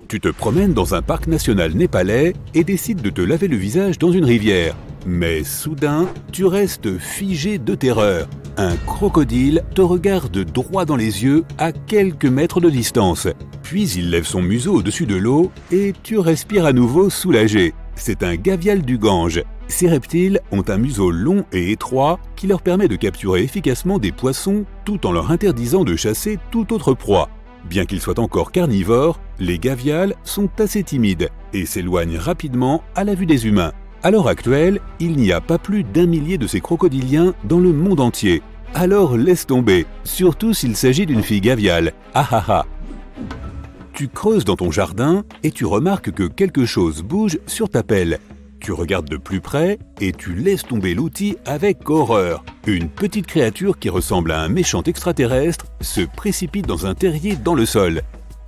Tu te promènes dans un parc national népalais et décides de te laver le visage dans une rivière. Mais soudain, tu restes figé de terreur. Un crocodile te regarde droit dans les yeux à quelques mètres de distance. Puis il lève son museau au-dessus de l'eau et tu respires à nouveau soulagé. C'est un gavial du Gange. Ces reptiles ont un museau long et étroit qui leur permet de capturer efficacement des poissons tout en leur interdisant de chasser toute autre proie. Bien qu'ils soient encore carnivores, les gavials sont assez timides et s'éloignent rapidement à la vue des humains. À l'heure actuelle, il n'y a pas plus d'1 millier de ces crocodiliens dans le monde entier. Alors laisse tomber, surtout s'il s'agit d'une fille gaviale. Ah ah ah. Tu creuses dans ton jardin et tu remarques que quelque chose bouge sur ta pelle. Tu regardes de plus près et tu laisses tomber l'outil avec horreur. Une petite créature qui ressemble à un méchant extraterrestre se précipite dans un terrier dans le sol.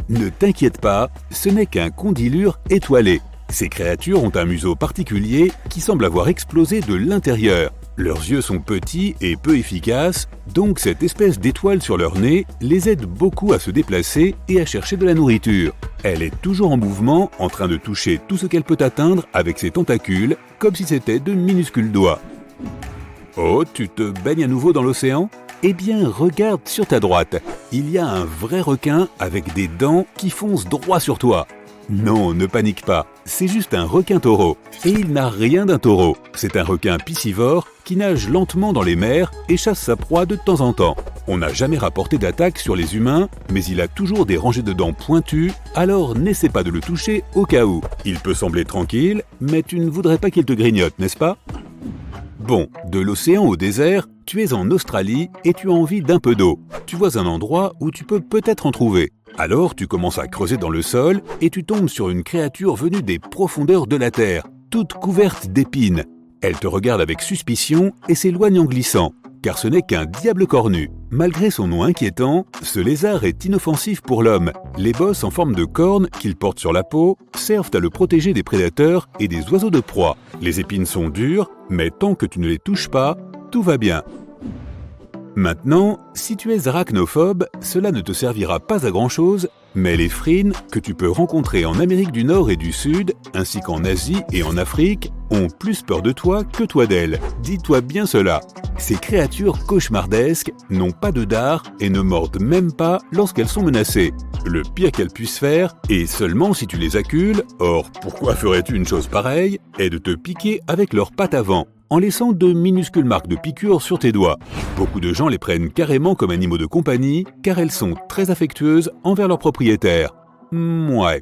Ne t'inquiète pas, ce n'est qu'un condylure étoilé. Ces créatures ont un museau particulier qui semble avoir explosé de l'intérieur. Leurs yeux sont petits et peu efficaces, donc cette espèce d'étoile sur leur nez les aide beaucoup à se déplacer et à chercher de la nourriture. Elle est toujours en mouvement, en train de toucher tout ce qu'elle peut atteindre avec ses tentacules, comme si c'était de minuscules doigts. Oh, tu te baignes à nouveau dans l'océan ? Eh bien, regarde sur ta droite. Il y a un vrai requin avec des dents qui foncent droit sur toi. Non, ne panique pas, c'est juste un requin-taureau. Et il n'a rien d'un taureau. C'est un requin piscivore qui nage lentement dans les mers et chasse sa proie de temps en temps. On n'a jamais rapporté d'attaque sur les humains, mais il a toujours des rangées de dents pointues, alors n'essaie pas de le toucher au cas où. Il peut sembler tranquille, mais tu ne voudrais pas qu'il te grignote, n'est-ce pas? Bon, de l'océan au désert, tu es en Australie et tu as envie d'un peu d'eau. Tu vois un endroit où tu peux peut-être en trouver. Alors tu commences à creuser dans le sol et tu tombes sur une créature venue des profondeurs de la terre, toute couverte d'épines. Elle te regarde avec suspicion et s'éloigne en glissant, car ce n'est qu'un diable cornu. Malgré son nom inquiétant, ce lézard est inoffensif pour l'homme. Les bosses en forme de cornes qu'il porte sur la peau servent à le protéger des prédateurs et des oiseaux de proie. Les épines sont dures, mais tant que tu ne les touches pas, tout va bien. Maintenant, si tu es arachnophobe, cela ne te servira pas à grand-chose, mais les frines, que tu peux rencontrer en Amérique du Nord et du Sud, ainsi qu'en Asie et en Afrique, ont plus peur de toi que toi d'elles. Dis-toi bien cela. Ces créatures cauchemardesques n'ont pas de dard et ne mordent même pas lorsqu'elles sont menacées. Le pire qu'elles puissent faire, et seulement si tu les accules, or pourquoi ferais-tu une chose pareille, est de te piquer avec leurs pattes avant, en laissant de minuscules marques de piqûres sur tes doigts. Beaucoup de gens les prennent carrément comme animaux de compagnie, car elles sont très affectueuses envers leurs propriétaires. Ouais.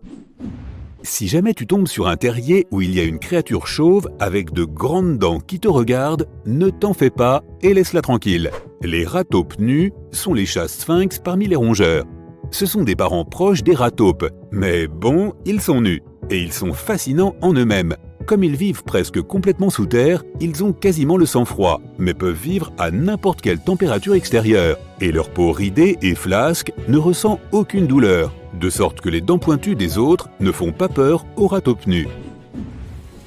Si jamais tu tombes sur un terrier où il y a une créature chauve avec de grandes dents qui te regardent, ne t'en fais pas et laisse-la tranquille. Les rataupes nus sont les chats sphinx parmi les rongeurs. Ce sont des parents proches des rataupes, mais bon, ils sont nus, et ils sont fascinants en eux-mêmes. Comme ils vivent presque complètement sous terre, ils ont quasiment le sang froid, mais peuvent vivre à n'importe quelle température extérieure. Et leur peau ridée et flasque ne ressent aucune douleur, de sorte que les dents pointues des autres ne font pas peur aux rataupes nus.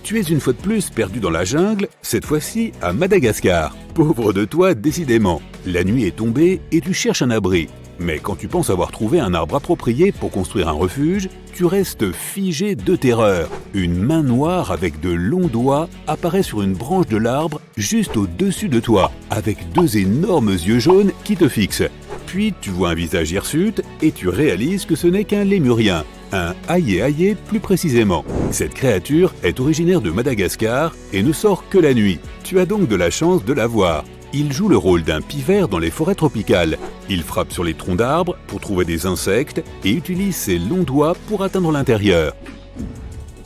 Tu es une fois de plus perdu dans la jungle, cette fois-ci à Madagascar. Pauvre de toi, décidément. La nuit est tombée et tu cherches un abri. Mais quand tu penses avoir trouvé un arbre approprié pour construire un refuge, tu restes figé de terreur. Une main noire avec de longs doigts apparaît sur une branche de l'arbre juste au-dessus de toi, avec deux énormes yeux jaunes qui te fixent. Puis tu vois un visage hirsute et tu réalises que ce n'est qu'un lémurien, un aïe-aïe plus précisément. Cette créature est originaire de Madagascar et ne sort que la nuit. Tu as donc de la chance de la voir. Il joue le rôle d'un pivert dans les forêts tropicales. Il frappe sur les troncs d'arbres pour trouver des insectes et utilise ses longs doigts pour atteindre l'intérieur.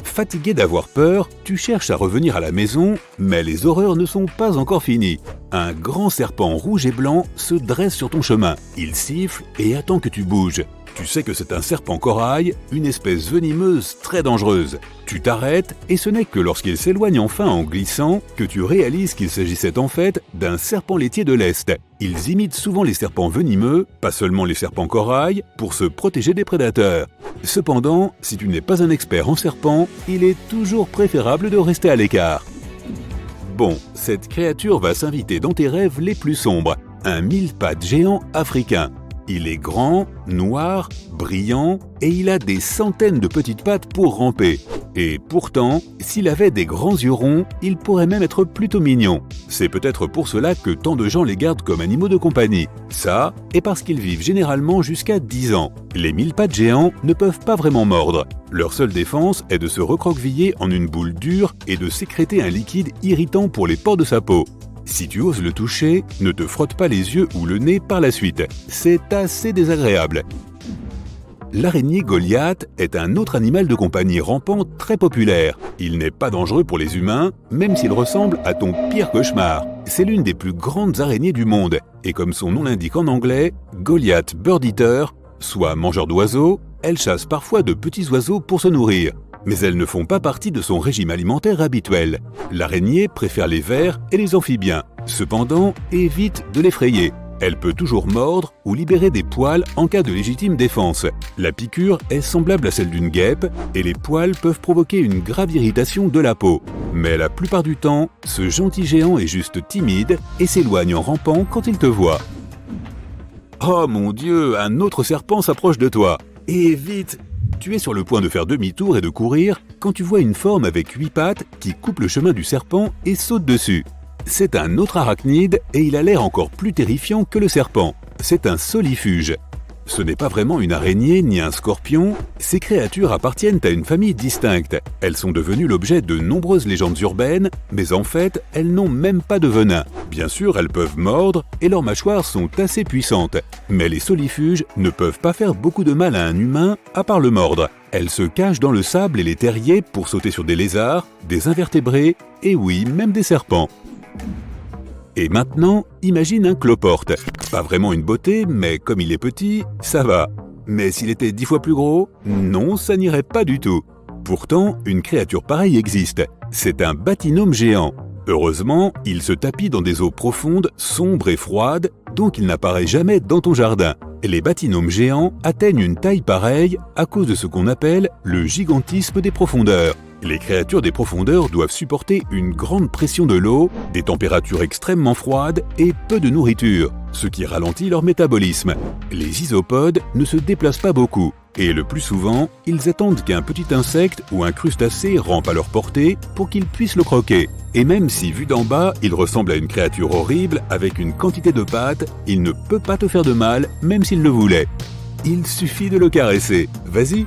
Fatigué d'avoir peur, tu cherches à revenir à la maison, mais les horreurs ne sont pas encore finies. Un grand serpent rouge et blanc se dresse sur ton chemin. Il siffle et attend que tu bouges. Tu sais que c'est un serpent corail, une espèce venimeuse très dangereuse. Tu t'arrêtes et ce n'est que lorsqu'il s'éloigne enfin en glissant que tu réalises qu'il s'agissait en fait d'un serpent laitier de l'Est. Ils imitent souvent les serpents venimeux, pas seulement les serpents corail, pour se protéger des prédateurs. Cependant, si tu n'es pas un expert en serpents, il est toujours préférable de rester à l'écart. Bon, cette créature va s'inviter dans tes rêves les plus sombres, un mille-pattes géant africain. Il est grand, noir, brillant et il a des centaines de petites pattes pour ramper. Et pourtant, s'il avait des grands yeux ronds, il pourrait même être plutôt mignon. C'est peut-être pour cela que tant de gens les gardent comme animaux de compagnie. Ça, et parce qu'ils vivent généralement jusqu'à 10 ans. Les mille-pattes géants ne peuvent pas vraiment mordre. Leur seule défense est de se recroqueviller en une boule dure et de sécréter un liquide irritant pour les pores de sa peau. Si tu oses le toucher, ne te frotte pas les yeux ou le nez par la suite. C'est assez désagréable. L'araignée Goliath est un autre animal de compagnie rampant très populaire. Il n'est pas dangereux pour les humains, même s'il ressemble à ton pire cauchemar. C'est l'une des plus grandes araignées du monde. Et comme son nom l'indique en anglais, Goliath Bird Eater, soit mangeur d'oiseaux, elle chasse parfois de petits oiseaux pour se nourrir. Mais elles ne font pas partie de son régime alimentaire habituel. L'araignée préfère les vers et les amphibiens. Cependant, évite de l'effrayer. Elle peut toujours mordre ou libérer des poils en cas de légitime défense. La piqûre est semblable à celle d'une guêpe et les poils peuvent provoquer une grave irritation de la peau. Mais la plupart du temps, ce gentil géant est juste timide et s'éloigne en rampant quand il te voit. Oh mon Dieu, un autre serpent s'approche de toi. Et vite! Tu es sur le point de faire demi-tour et de courir quand tu vois une forme avec 8 pattes qui coupe le chemin du serpent et saute dessus. C'est un autre arachnide et il a l'air encore plus terrifiant que le serpent. C'est un solifuge. Ce n'est pas vraiment une araignée ni un scorpion, ces créatures appartiennent à une famille distincte. Elles sont devenues l'objet de nombreuses légendes urbaines, mais en fait, elles n'ont même pas de venin. Bien sûr, elles peuvent mordre et leurs mâchoires sont assez puissantes. Mais les solifuges ne peuvent pas faire beaucoup de mal à un humain à part le mordre. Elles se cachent dans le sable et les terriers pour sauter sur des lézards, des invertébrés et oui, même des serpents. Et maintenant, imagine un cloporte. Pas vraiment une beauté, mais comme il est petit, ça va. Mais s'il était 10 fois plus gros, non, ça n'irait pas du tout. Pourtant, une créature pareille existe. C'est un batynome géant. Heureusement, il se tapit dans des eaux profondes, sombres et froides, donc il n'apparaît jamais dans ton jardin. Les bathynomes géants atteignent une taille pareille à cause de ce qu'on appelle le gigantisme des profondeurs. Les créatures des profondeurs doivent supporter une grande pression de l'eau, des températures extrêmement froides et peu de nourriture, ce qui ralentit leur métabolisme. Les isopodes ne se déplacent pas beaucoup, et le plus souvent, ils attendent qu'un petit insecte ou un crustacé rampe à leur portée pour qu'ils puissent le croquer. Et même si vu d'en bas, il ressemble à une créature horrible avec une quantité de pattes, il ne peut pas te faire de mal, même s'il le voulait. Il suffit de le caresser. Vas-y!